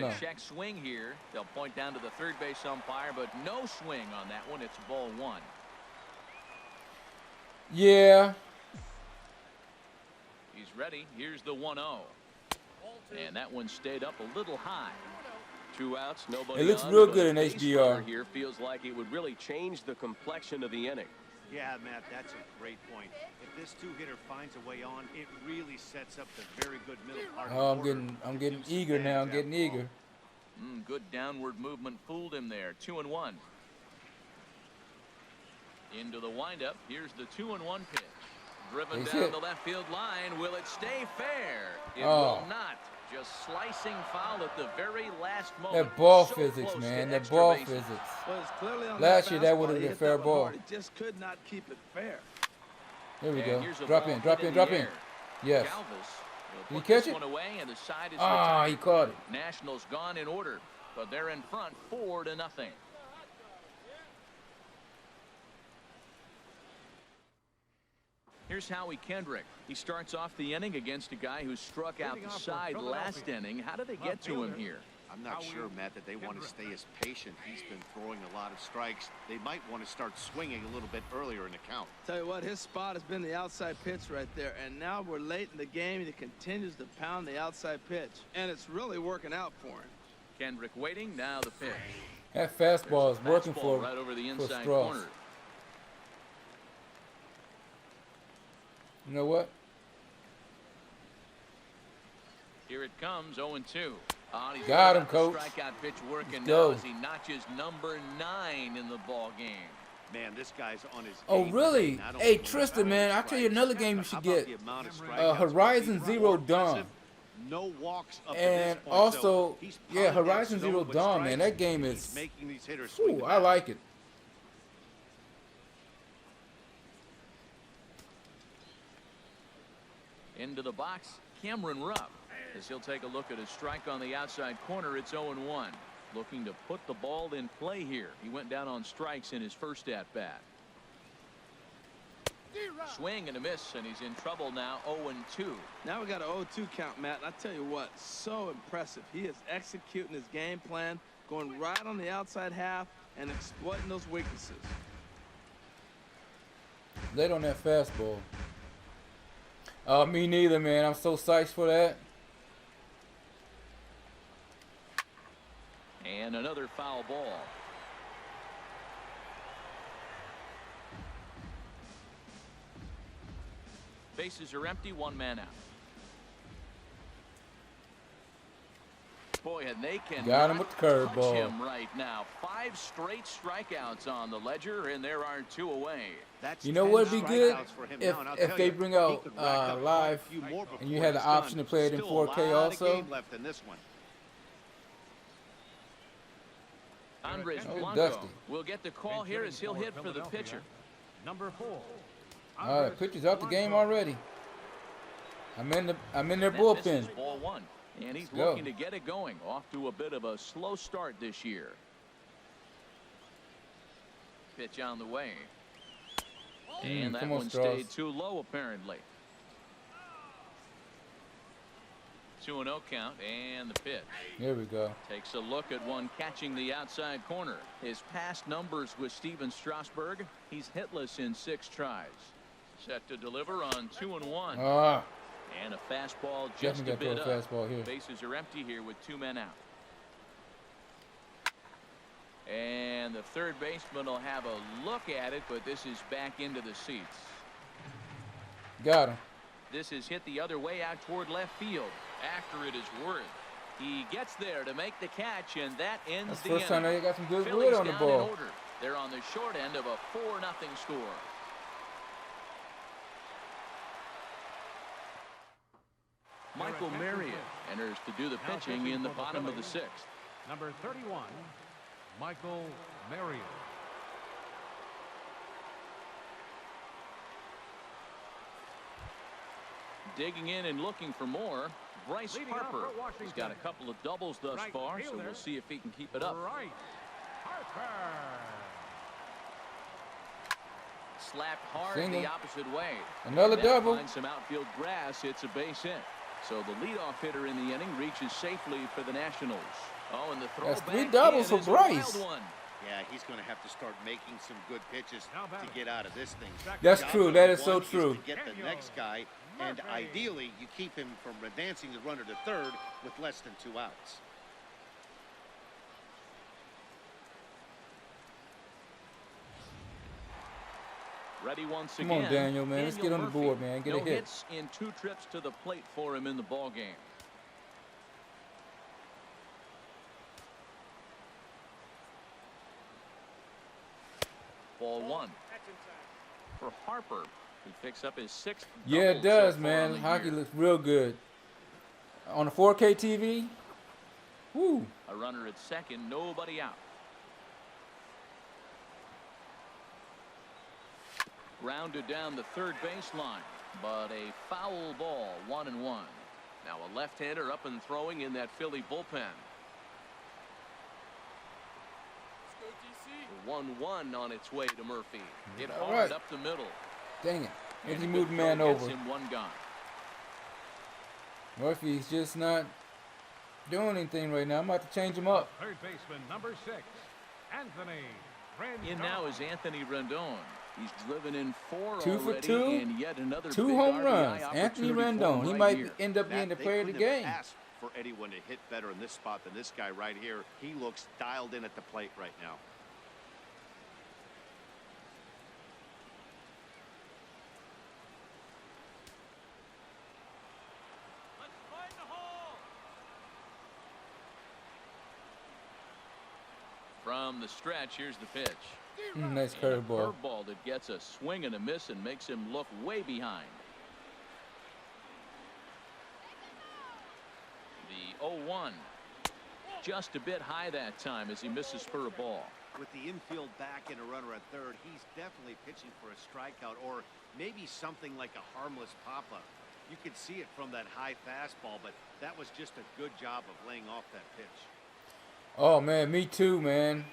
a check swing here. They'll point down to the third base umpire, but no swing on that one. It's ball 1. Yeah. He's ready. Here's the 1-0. And that one stayed up a little high. 2 outs, nobody It looks on, real but good a in base HDR. runner here feels like it would really change the complexion of the inning. Yeah, Matt, that's a great point. If this two-hitter finds a way on, it really sets up the very good middle part of the Oh, order I'm to getting do some eager now. I'm damage getting after all. eager. Good downward movement fooled him there. 2-1. Into the windup. Here's the 2-1 pitch. Driven He's down hit. the left field line. Will it stay fair? It Oh. will not. Just slicing foul at the very last moment. That ball So physics, close man. to That extra ball bases. physics. Well, it's clearly on Last year, that fastball. would've He been hit fair that one ball. hard. He just could not keep it fair. Here we And go. here's a Drop ball in, drop hit in, the drop in. air. Yes. Galvis Did will he put catch this it? one away, and the side is Ah, retired. he caught it. Nationals gone in order, but they're in front 4-0. Here's Howie Kendrick. He starts off the inning against a guy who struck out the side last inning. How did they get to him here? I'm not sure, Matt, that they want to stay as patient. He's been throwing a lot of strikes. They might want to start swinging a little bit earlier in the count. Tell you what, his spot has been the outside pitch right there. And now we're late in the game, and he continues to pound the outside pitch. And it's really working out for him. Kendrick waiting. Now the pitch. That fastball is working Fastball for right over the for inside Strauss. corner. You know what? Here it comes, 0-2. He's Got him, the coach. Strikeout pitch working Let's now go. as he notches number 9 in the ball game. Man, this guy's on his Oh, game really? today. Not only Hey, when he's Tristan, throwing man, I'll tell you strikes, another game you but should how about get. the amount of strikeouts? Horizon He's Zero more Dawn. aggressive, no walks up to And this point, also, so he's yeah, pounding that Horizon stone Zero with Dawn, man, strikes. that game He's is, making these hitters swing ooh, the I bat. like it. Into the box, Cameron Rupp. As he'll take a look at a strike on the outside corner, it's 0-1. Looking to put the ball in play here. He went down on strikes in his first at-bat. Swing and a miss, and he's in trouble now, 0-2. Now we got an 0-2 count, Matt. And I tell you what, so impressive. He is executing his game plan, going right on the outside half and exploiting those weaknesses. Late on that fastball. Me neither, man. I'm so psyched for that. And another foul ball. Bases are empty, 1 man out. Boy, and they can Got him with the curveball. him right now. 5 straight strikeouts on the ledger, and there are 2 away. That's You know 10 what'd be good? strikeouts for him If- now, and I'll if tell they you, bring he out, could rack up quite a live, few more and you before had the it's option done. to play it in Still 4K a lot also. of game left in this one. Andres Oh, Blanco Dusty. will get the call here as he'll hit for the pitcher. Number 4. All right, pitcher's out the game already. I'm in their That misses bullpen. ball 1. And he's Let's go. looking to get it going. Off to a bit of a slow start this year. Pitch on the way. And that come on, one Strauss. stayed too low, apparently. 2-0 count, and the pitch. Here we go. Takes a look at one catching the outside corner. His past numbers with Steven Strasburg, he's hitless in 6 tries. Set to deliver on 2-1. Ah, And a fastball just definitely a got to bit throw a up. fastball here. Bases are empty here with 2 men out. And the third baseman will have a look at it, but this is back into the seats. Got him. This is hit the other way out toward left field. After it is Worth. He gets there to make the catch, and that ends That's the the first time inning. they got some good Phillies wood on the down in ball. order. They're on the short end of a 4-0 score. Michael Marion enters to do the pitching in the bottom of the 6th. Number 31, Michael Marion. Digging in and looking for more, Bryce Leading off Harper. for Washington. He's got a couple of doubles thus Right far, so fielder. we'll see if he can keep it up. Bryce Harper. Slapped hard Single. the opposite way. Another And that double. finds some outfield grass. It's a base hit. So the leadoff hitter in the inning reaches safely for the Nationals. Oh, and the throw That's back 3 doubles in for is a wild Bryce. one. Yeah, he's going to have to start making some good pitches How about to it? get out of this thing. That's Job true. number That is so 1 true. to get the next guy, and Murphy. ideally, you keep him from advancing the runner to third with less than 2 outs. Ready once Come again. on, Daniel, man. Let's get on the Murphy. board, man. Get a no hit. hits in 2 trips to the plate for him in the ball game. Ball 1. For Harper, he picks up his 6th. Yeah, it double does, so far on man. the Hockey year. looks real good. On the 4K TV, woo. A runner at second, nobody out. Grounded down the third baseline, but a foul ball, 1-1. Now a left-hander up and throwing in that Philly bullpen. 1-1 on its way to Murphy. Hit hard up the middle. Dang it. And He a moved good the man throw gets over. him one gone. Murphy's just not doing anything right now. I'm about to change him up. Third baseman, number 6, Anthony Rendon. In now is Anthony Rendon. He's driven in 4 2 for already, 2, and yet another 2 big home RBI runs. Anthony opportunity for him Rendon. He right might here. end up being the They player of the couldn't have game. asked for anyone to hit better in this spot than this guy right here. He looks dialed in at the plate right now. From the stretch, here's the pitch. Nice And a curveball. curveball that gets a swing and a miss and makes him look way behind. The 0-1. Just a bit high that time as he misses for a ball. With the infield back and a runner at third, he's definitely pitching for a strikeout or maybe something like a harmless pop-up. You could see it from that high fastball, but that was just a good job of laying off that pitch. Oh, man, me too, man.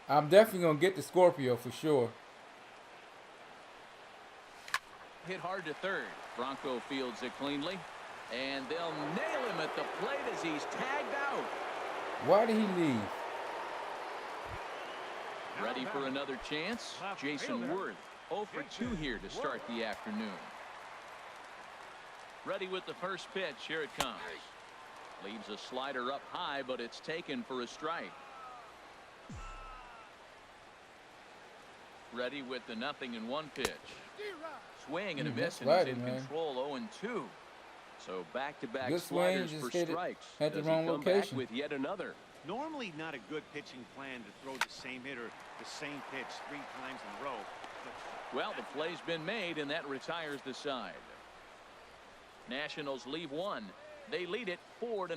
I'm definitely going to get the Scorpio for sure. Hit hard to third. Bronco fields it cleanly. And they'll nail him at the plate as he's tagged out. Why did he leave? Ready for another chance? Jason Worth 0 for 2 here to start the afternoon. Ready with the first pitch. Here it comes. Leaves a slider up high, but it's taken for a strike. Ready with the 0-1 pitch. Swing and a miss, and he's in control. 0-2. So back-to-back Good swing, sliders just for hit it strikes. at the Does he wrong come back location. with yet another? Normally not a good pitching plan to throw the same hitter the same pitch 3 times in a row. But well, the play's been made, and that retires the side. Nationals leave one. They lead it 4-0.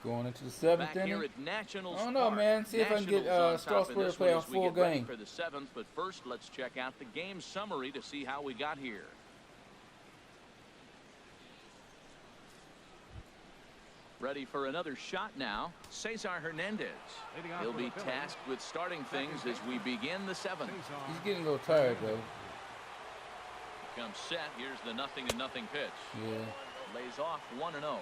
Going into the 7th Back inning. here at Nationals I don't know, Park. man. See if I can get Nationals on top in Strasburg this to play one a as we full get ready game. for the 7th. But first, let's check out the game summary to see how we got here. Ready for another shot now. Cesar Hernandez. He'll be tasked with starting things as we begin the 7th. He's getting a little tired, though. Comes set. Here's the 0-0 pitch. Yeah. Lays off 1-0.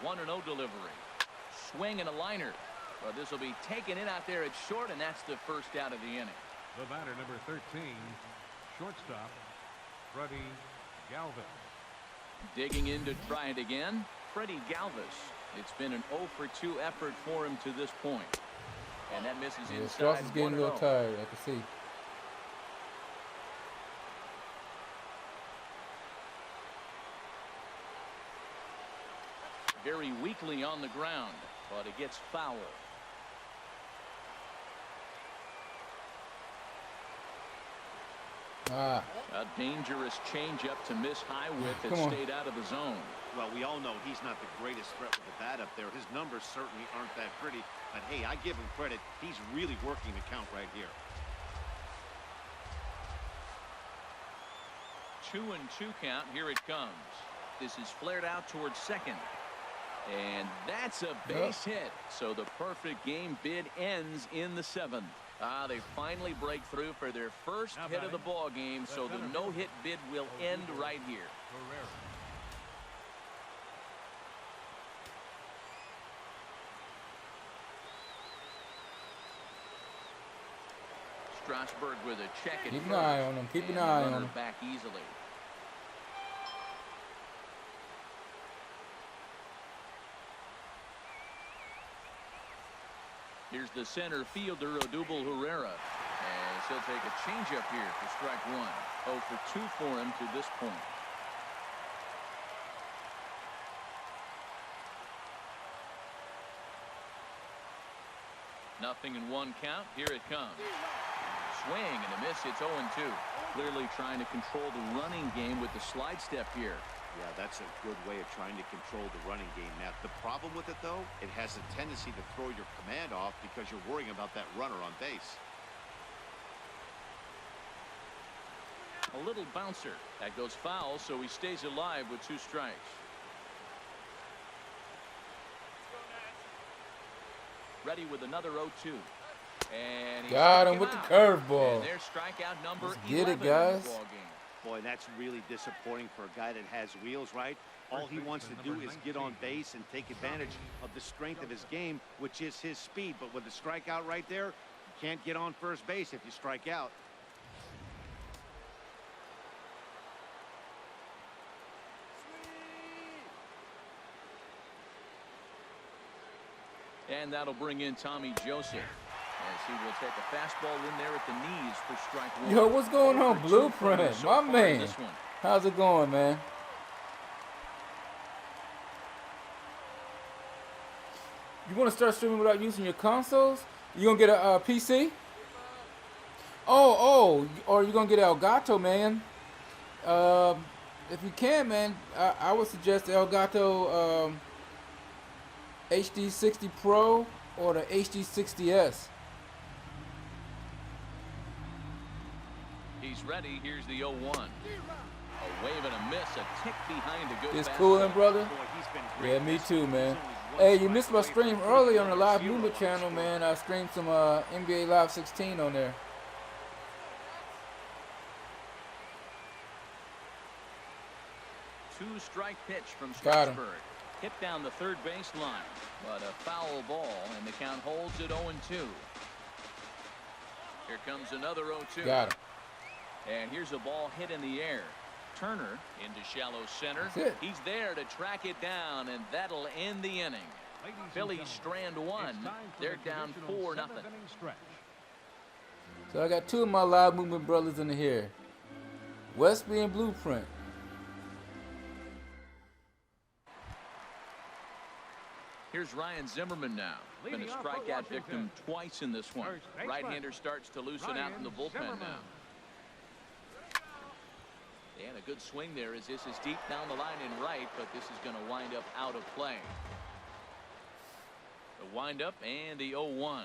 A 1-0 delivery. Swing and a liner. But this will be taken in out there at short, and that's the first out of the inning. The batter, number 13, shortstop, Freddie Galvis. Digging in to try it again, Freddie Galvis. It's been an 0 for 2 effort for him to this point. And that misses Yeah, inside. Strauss is getting a little 1-0. tired, I can see. Very weakly on the ground, but it gets foul. A dangerous changeup to miss high with that stayed out of the zone. well, we all know he's not the greatest threat with the bat up there. His numbers certainly aren't that pretty. But hey, I give him credit. He's really working the count right here. 2-2 count. Here it comes. This is flared out towards second. And that's a base hit. So the perfect game bid ends in the 7th. They finally break through for their first hit of the ball game. So the no-hit bid will end right here. Strasburg with a check. Keep an eye on him. Keep an eye on him. Back easily. Here's the center fielder, Odubel Herrera. And he'll take a changeup here for strike 1. 0 for 2 for him to this point. Nothing in 1 count. Here it comes. Swing and a miss. It's 0-2. Clearly trying to control the running game with the slide step here. Yeah, that's a good way of trying to control the running game, Matt. The problem with it, though, it has a tendency to throw your command off because you're worrying about that runner on base. A little bouncer. That goes foul, so he stays alive with 2 strikes. Ready with another 0-2. And got him with the curveball. And their strikeout number Let's 11 get it, in the guys. ball game. Boy, that's really disappointing for a guy that has wheels, right? All he wants to do is get on base and take advantage of the strength of his game, which is his speed. But with the strikeout right there, you can't get on first base if you strike out. And that'll bring in Tommy Joseph, as he will take a fastball in there at the knees for strike 1. Yo, what's going on, Blueprint? So My far in man. this one. How's it going, man? You want to start streaming without using your consoles? You gonna get a PC? Oh, or you gonna get Elgato, man? If you can, man, I would suggest the Elgato HD60 Pro or the HD60S. He's ready. Here's the 0-1. A wave and a miss, a tick behind a good It's fastball. cooling, brother. Boy, he's been great. Yeah, me too, man. He's only one Hey, you strike missed my away stream from early on the hitting Live 0 Movement on channel, the man. I streamed some NBA Live 16 on there. Two-strike pitch from Got him. Strasburg. Hit down the third base line, but a foul ball, and the count holds at 0-2. Here comes another 0-2. Got him. And here's a ball hit in the air. Turner into shallow center. That's it. He's there to track it down, and that'll end the inning. Ladies and Phillies gentlemen, strand it's 1. time for They're the down traditional 4-0. seventh inning stretch. So I got 2 of my Live Movement brothers in here. Westby and Blueprint. Here's Ryan Zimmerman now. Been a Leading off for strikeout Washington. victim twice in this one. First baseman, Right-hander starts to loosen out in the bullpen Zimmerman. now. And a good swing there as this is deep down the line in right, but this is going to wind up out of play. The windup and the 0-1.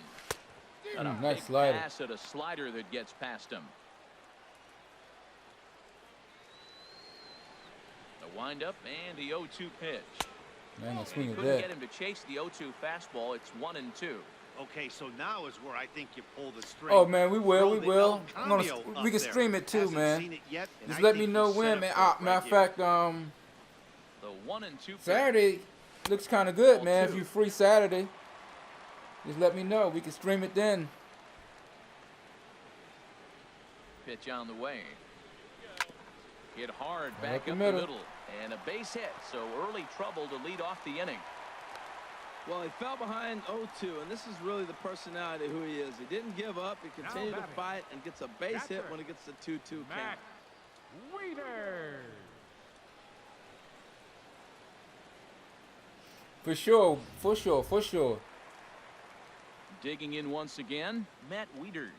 And a Nice big slider. pass at a slider that gets past him. The windup and the 0-2 pitch. Man, I And swing he at couldn't that. get him to chase the 0-2 fastball. It's 1-2. Okay, so now is where I think you pull the string. Oh man, we will, Throw we the will. El I'm gonna, Cambio we up can there. stream it too, Hasn't man. seen it yet, and Just I let me think know he's set when, up man. for it Matter of right fact, The 1-2 pitch. Saturday looks kind of good, Ball man. 2. If you're free Saturday, just let me know. We can stream it then. Pitch on the way. Hit hard Right back up the up middle. the middle. And a base hit. So early trouble to lead off the inning. Well, he fell behind 0-2, and this is really the personality of who he is. He didn't give up. He continued to batting. fight and gets a base hit Catcher. when he gets the 2-2 count. Matt Weeder. For sure, for sure, for sure. Digging in once again, Matt Wieters.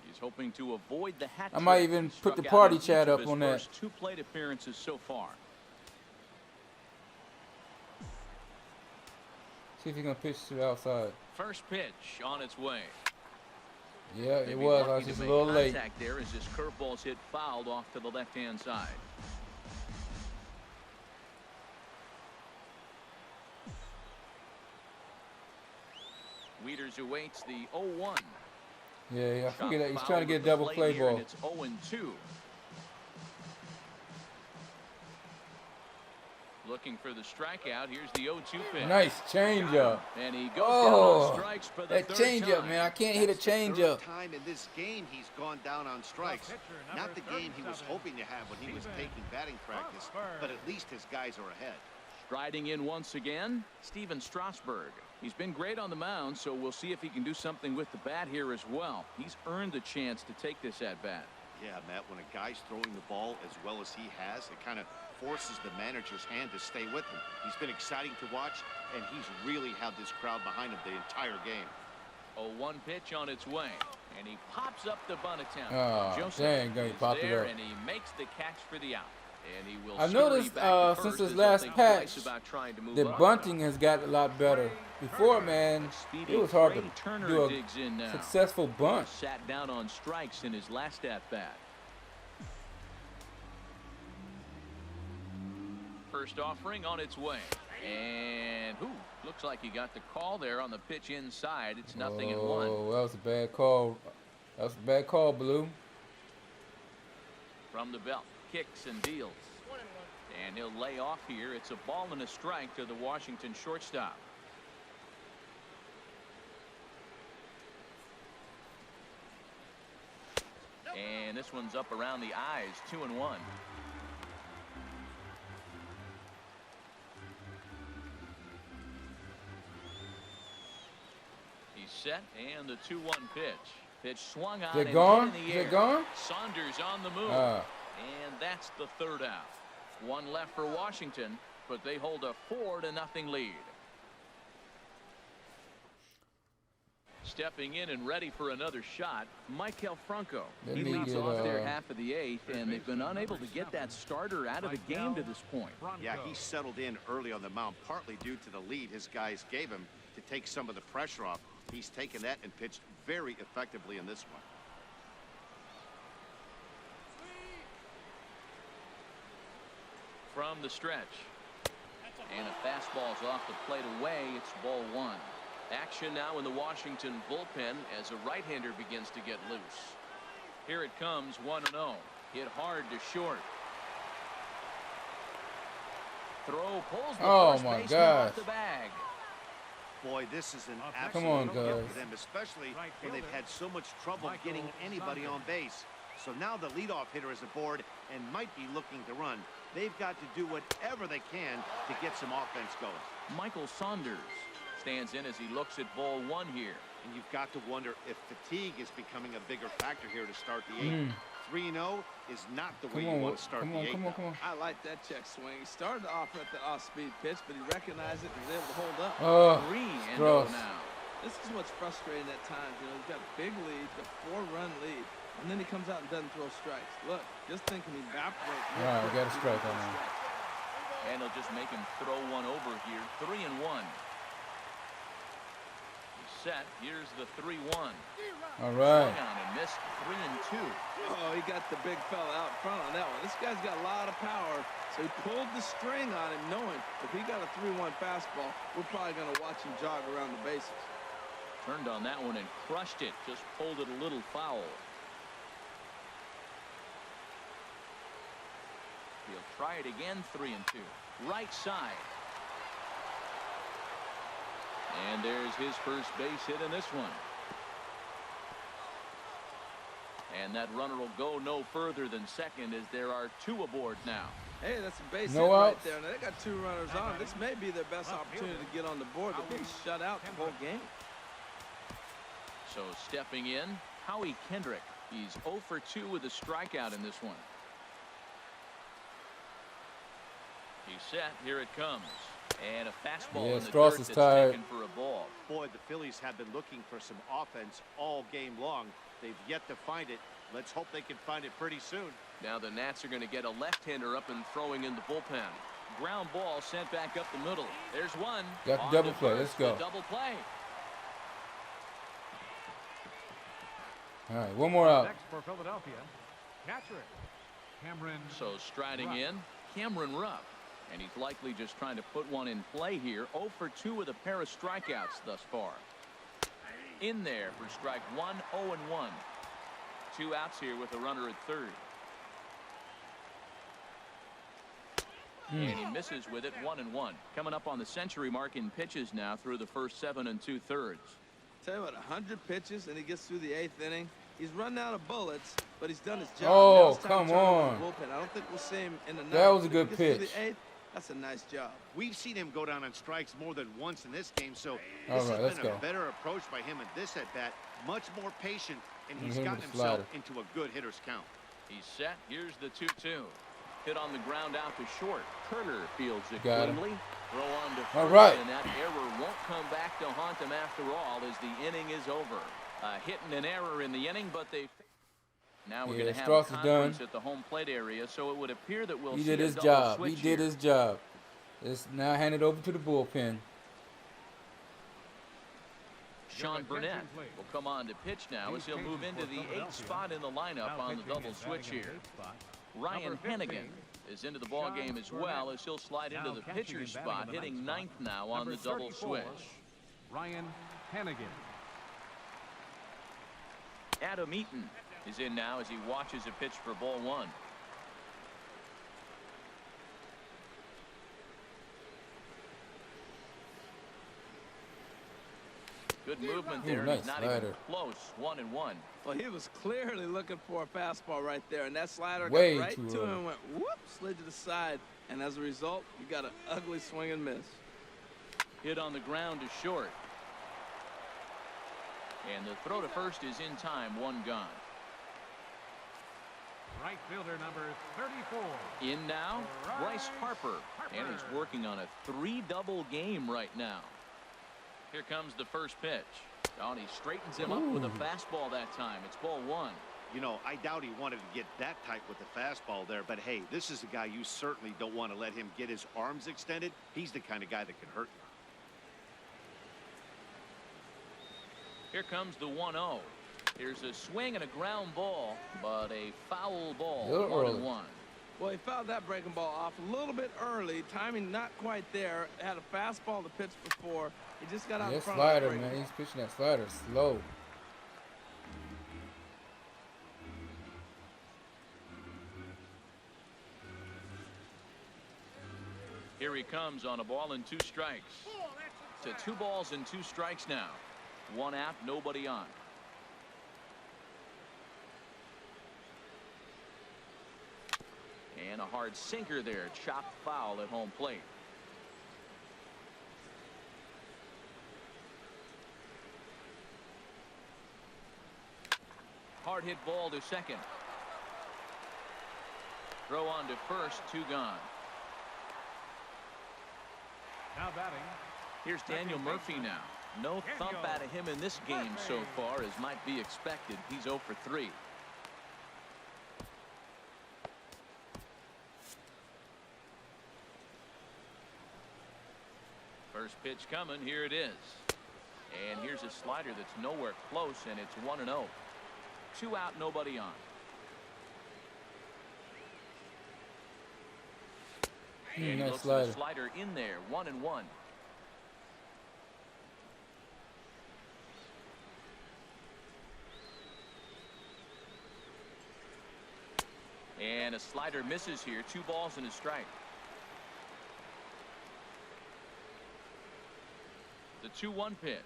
He's hoping to avoid the hat I might trick. even He put struck the out party in each chat of up his on that. first 2 plate appearances so far. See if he can pitch to the outside. First pitch on its way. Yeah, They'd it be was. I lucky was to just a make little late. contact there as this curveball's hit fouled off to the left-hand side. Wieters awaits the 0-1. Yeah, I Shot figured that he's foul trying to get with a the double plate play here, and ball. It's 0-2. Looking for the strikeout. Here's the 0-2 pitch. Nice changeup. And he goes Oh, down on strikes for the that third changeup, time. man. I can't hit a That's the changeup. third time in this game he's gone down on strikes. pitcher, number Not the game he was 37, hoping to have when he was Steven taking batting practice, Strasburg. but at least his guys are ahead. Striding in once again, Steven Strasburg. He's been great on the mound, so we'll see if he can do something with the bat here as well. He's earned the chance to take this at-bat. Yeah, Matt, when a guy's throwing the ball as well as he has, it kind of forces the manager's hand to stay with him. He's been exciting to watch, and he's really had this crowd behind him the entire game. 0-1 pitch on its way, and he pops up the bunt attempt. Oh, Joseph dang, he is popped it there, up. and he makes the catch for the out. And he will I scurry noticed back to since first his as he'll last think patch, twice about trying to move the up. bunting has got a lot better. Before, man, Speedy it was hard Trey to Turner do a digs in now. successful bunt. Sat down on strikes in his last at-bat. First offering on its way. And looks like he got the call there on the pitch inside. It's 0-1. Oh, that was a bad call. That was a bad call, Blue. From the belt, kicks and deals. And he'll lay off here. It's a ball and a strike to the Washington shortstop. And this one's up around the eyes, 2-1. He's set, and the 2-1 pitch. Pitch swung on. Is it gone? In the Is air. it gone? Saunders on the move. And that's the third out. One left for Washington, but they hold a 4-0 lead. Stepping in and ready for another shot, Michael Franco. He leads off their half of the eighth, and they've been unable to get that starter out of the game to this point. Yeah, he settled in early on the mound, partly due to the lead his guys gave him to take some of the pressure off. He's taken that and pitched very effectively in this one. From the stretch. And a fastball's off the plate away. It's ball one. Action now in the Washington bullpen as a right-hander begins to get loose. Here it comes, 1-0. Hit hard to short. Throw pulls the first baseman off the bag. Boy, this is an Come absolute on, gift guys. for them, especially when they've had so much trouble getting anybody on base. So now the leadoff hitter is aboard and might be looking to run. They've got to do whatever they can to get some offense going. Michael Saunders stands in as he looks at ball one here. And you've got to wonder if fatigue is becoming a bigger factor here to start the eighth. 3-0 is not the way you want to start the eighth. Come on. I like that check swing. He started off at the off-speed pitch, but he recognized it and was able to hold up. Rendon now. This is what's frustrating at times. You know, he's got a big lead, the 4-run lead, and then he comes out and doesn't throw strikes. Look, just thinking evaporate. All right, we got a strike on him. And they'll just make him throw one over here. 3-1. Set. Here's the 3-1. All right. Swung on and missed. 3-2. Oh, he got the big fella out in front on that one. This guy's got a lot of power, so he pulled the string on him, knowing if he got a 3-1 fastball, we're probably going to watch him jog around the bases. Turned on that one and crushed it. Just pulled it a little foul. He'll try it again. 3-2. Right side. And there's his first base hit in this one. And that runner will go no further than second as there are two aboard now. Hey, that's a base No hit right outs. there. Now, they got two runners on. This may be their best opportunity to get on the board, but they shut out the whole game. So stepping in, Howie Kendrick. He's 0 for 2 with a strikeout in this one. He's set. Here it comes. And a fastball in the Strauss dirt is that's tired. taken for a ball. Boy, the Phillies have been looking for some offense all game long. They've yet to find it. Let's hope they can find it pretty soon. Now the Nats are going to get a left-hander up and throwing in the bullpen. Ground ball sent back up the middle. There's one. Got the On double to play. first, Let's go. the double play. All right, one more out. Next for Philadelphia, catcher Cameron. So striding Rupp. in, Cameron Rupp. And he's likely just trying to put one in play here. 0 for 2 with a pair of strikeouts thus far. In there for strike one, 0-1. 2 outs here with a runner at third. And he misses with it, 1-1. Coming up on the century mark in pitches now through the first 7 2/3. Tell you what, 100 pitches, and he gets through the 8th inning. He's run out of bullets, but he's done his job. Oh, Now it's time to come turn over on. the bullpen. I don't think we'll see him in the 9th. That was a but if good he gets pitch. through the 8th, that's a nice job. We've seen him go down on strikes more than once in this game, so All this right, has let's been a go. better approach by him at this at-bat. Much more patient, and he's hit him gotten with a himself slider. into a good hitter's count. He's set. Here's the 2-2. Hit on the ground out to short. Turner fields it Got him. cleanly. Throw on to All first, right. and that error won't come back to haunt them after all as the inning is over. A hit and an error in the inning, but they Now we're Yeah, going to have Strauss a is conference done. at the home plate area, so it would appear that we'll He see did a his double job. switch He did here. his job. Let's now hand it over to the bullpen. Sean Burnett will come on to pitch now as he'll move into the 8th spot in the lineup on the double switch here. Ryan Hennigan is into the ball game as well as he'll slide into the pitcher's spot, hitting 9th now on the double switch. Ryan Hennigan. Adam Eaton is in now as he watches a pitch for ball 1. Good movement there. Nice He's not slider. even close. 1-1. Well, he was clearly looking for a fastball right there, and that slider Way got right too to him early. and went whoop, slid to the side, and as a result, you got an ugly swing and miss. Hit on the ground to short. And the throw to first is in time. 1 gone. Right fielder number 34. In now, Bryce Harper. And he's working on a 3-double game right now. Here comes the first pitch. Oh, and he straightens him up with a fastball that time. It's ball 1. You know, I doubt he wanted to get that tight with the fastball there, but hey, this is a guy you certainly don't want to let him get his arms extended. He's the kind of guy that can hurt you. Here comes the 1-0. Here's a swing and a ground ball, but a foul ball. 1-1. Well, he fouled that breaking ball off a little bit early. Timing not quite there. Had a fastball to pitch before. He just got out in That front of that slider, breaking man. ball. He's pitching that slider slow. Here he comes on a ball and 2 strikes. To 2 balls and 2 strikes now. 1 out, nobody on. And a hard sinker there, chopped foul at home plate. Hard hit ball to second. Throw on to first, 2 gone. Now batting. Here's Daniel Murphy now. No thump out of him in this game so far, as might be expected. He's 0 for 3. First pitch coming. Here it is. And here's a slider that's nowhere close, and it's 1-0. 2 out, nobody on. And he Nice looks at slider. the slider in there. 1-1. And a slider misses here. 2 balls and a strike. The 2-1 pitch.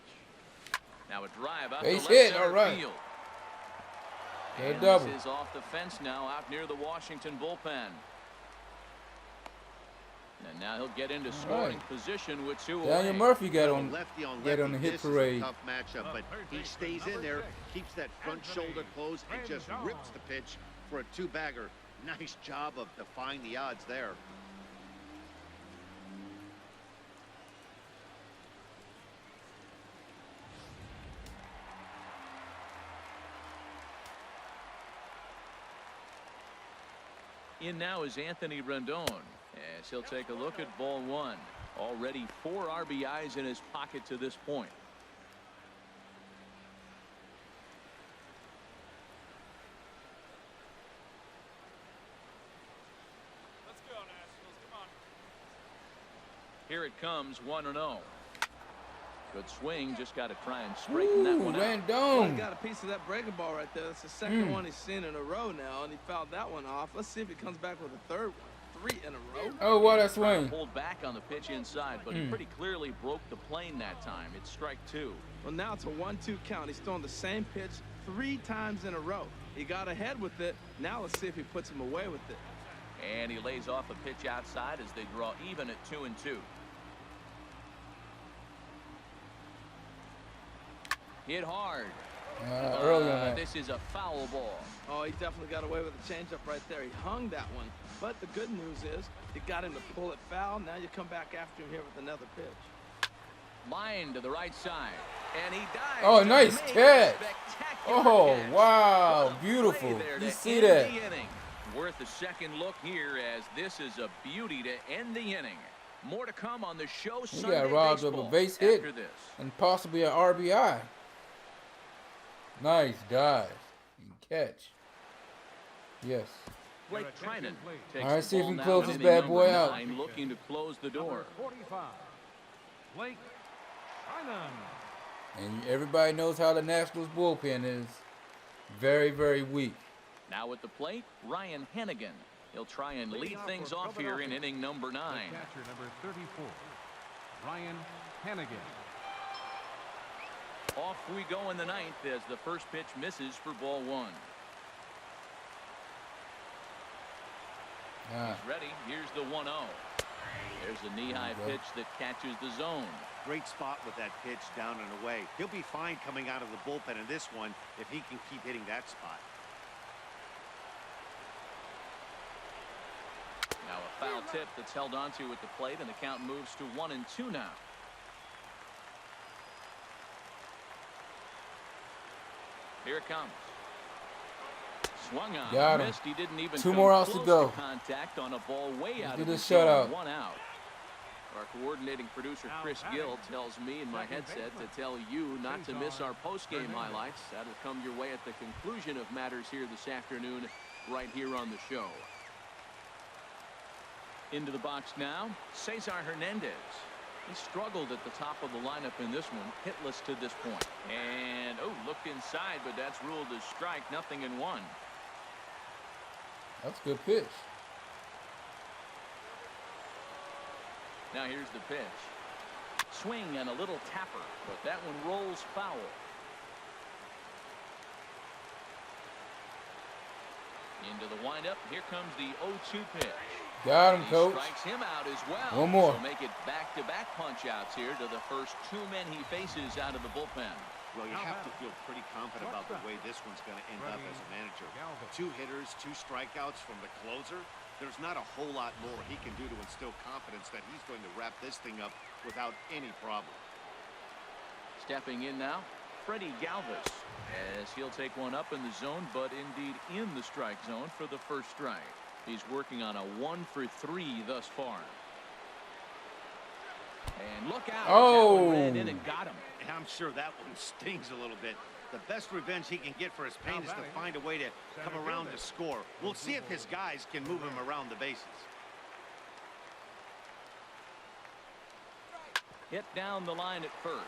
Now a drive out Base to left hit, center all right. field. Get a And double. this is off the fence now, out near the Washington bullpen. And now he'll get into scoring position with 2 Daniel away. Murphy got Well, on lefty on get lefty. on the hit This parade. is a tough matchup, but he stays in there, keeps that front shoulder closed, and just rips the pitch for a 2-bagger. Nice job of defying the odds there. In now is Anthony Rendon, as he'll take a look at ball 1. Already 4 RBIs in his pocket to this point. Let's go, Nationals. Come on. Here it comes, 1-0. Good swing, just got to try and straighten that one out. Well, he Rendon. got a piece of that breaking ball right there. That's the second one he's seen in a row now, and he fouled that one off. Let's see if he comes back with a third one. 3 in a row. Oh, what a swing. Pulled back on the pitch inside, but he pretty clearly broke the plane that time. It's strike 2. Well, now it's a 1-2 count. He's throwing the same pitch 3 times in a row. He got ahead with it. Now let's see if he puts him away with it. And he lays off a pitch outside as they draw even at 2-2. Hit hard. Early on that. This is a foul ball. Oh, he definitely got away with a changeup right there. He hung that one. But the good news is he got him to pull it foul. Now you come back after him here with another pitch. Line to the right side. And he dives Oh, to nice make a catch. spectacular Oh, catch. wow, What a beautiful. play there You to see end that? the inning. Worth a second look here, as this is a beauty to end the inning. More to come on the show He Sunday got robbed of a baseball base hit after this. and possibly an RBI. Nice dive and catch. Yes. Blake Trinan takes All right, the see if ball he can now close in this inning bad number boy out. 9, looking to close the door. Number 45, Blake Trinan. And everybody knows how the Nationals bullpen is. Very, very weak. Now at the plate, Ryan Hennigan. He'll try and lead Leading off things for off here in Philadelphia, inning number 9. The catcher, number 34, Ryan Hennigan. Off we go in the 9th as the first pitch misses for ball 1. He's ready. Here's the 1-0. There's a knee-high pitch that catches the zone. Great spot with that pitch down and away. He'll be fine coming out of the bullpen in this one if he can keep hitting that spot. Now a foul tip that's held onto at the plate, and the count moves to 1-2 now. Here it comes. Swung on, Got him. missed. He didn't even 2 come more outs to close go. Contact on a ball way out do of the this zone. shutout. 1 out. Our coordinating producer Chris Gill tells me in my headset to tell you not to miss our post-game highlights. That'll come your way at the conclusion of matters here this afternoon, right here on the show. Into the box now, Cesar Hernandez. He struggled at the top of the lineup in this one, hitless to this point. And, oh, looked inside, but that's ruled as strike, 0-1. That's a good pitch. Now here's the pitch. Swing and a little tapper, but that one rolls foul. Into the windup. Here comes the 0-2 pitch. Got him, He coach. strikes him out as well. One more. So make it back-to-back punch-outs here to the first 2 men he faces out of the bullpen. Well, you have to feel pretty confident about the way this one's going to end up as a manager. 2 hitters, 2 strikeouts from the closer. There's not a whole lot more he can do to instill confidence that he's going to wrap this thing up without any problem. Stepping in now, Freddie Galvis, as he'll take one up in the zone, but indeed in the strike zone for the first strike. He's working on a 1-for-3 thus far. And look out. Oh. That one ran in and got him. And I'm sure that one stings a little bit. The best revenge he can get for his pain is to find a way to come around to score. We'll see if his guys can move him around the bases. Hit down the line at first.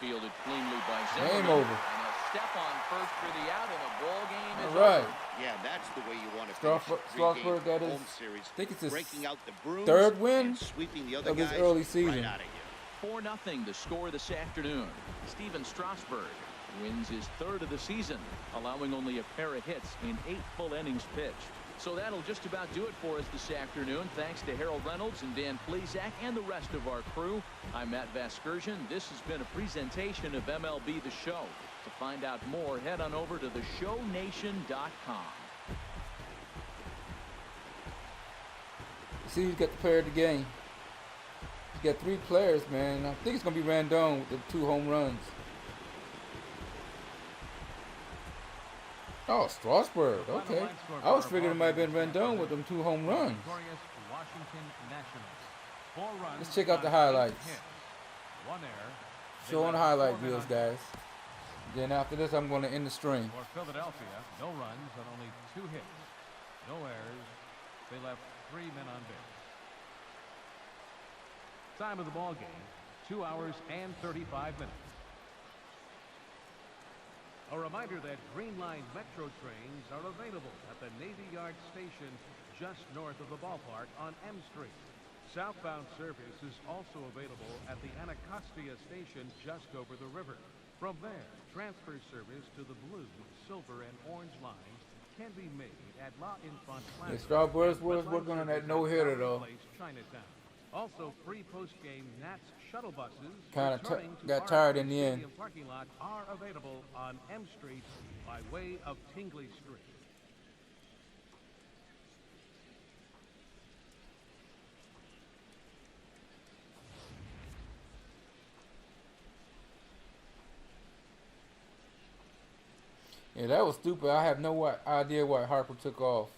Fielded cleanly by Zimmerman. Game over. And a step on first for the out, and the ball game is All right. over. Yeah, that's the way you want to finish a Strasburg, three-game that is, home series. I think it's his breaking out the brooms 3rd win and sweeping the other of his guys early season. right out of here. 4-0 the score this afternoon. Steven Strasburg wins his 3rd of the season, allowing only a pair of hits in 8 full innings pitched. So that'll just about do it for us this afternoon. Thanks to Harold Reynolds and Dan Plesac and the rest of our crew. I'm Matt Vasgersian. This has been a presentation of MLB The Show. To find out more, head on over to theshownation.com. See who's got the player of the game. He's got 3 players, man. I think it's going to be Rendon with the 2 home runs. Oh, Strasburg. Okay. I was figuring it might have been Rendon with them 2 home runs. Washington Nationals. 4 runs. Let's check out the on 8 highlights. hits. 1 error. They Showing left highlight 4 men reels, on base. guys. Then after this, I'm going to end the stream. For Philadelphia, no runs on only 2 hits. No errors. They left 3 men on base. Time of the ball game, 2 hours and 35 minutes. A reminder that Green Line Metro trains are available at the Navy Yard station just north of the ballpark on M Street. Southbound service is also available at the Anacostia station just over the river. From there, transfer service to the blue, silver, and orange lines can be made at La Infant Plaza. Yeah, Strasburg was working on that no-hitter, though. Chinatown. Also, free post-game Nats shuttle buses Kinda returning to got our tired in the end. stadium parking lot are available on M Street by way of Tingley Street. Yeah, that was stupid. I have no idea why Harper took off.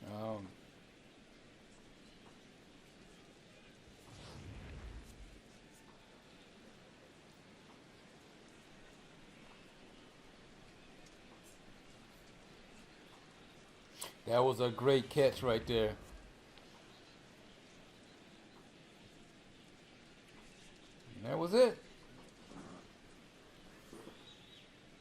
Um, that was a great catch right there. And that was it.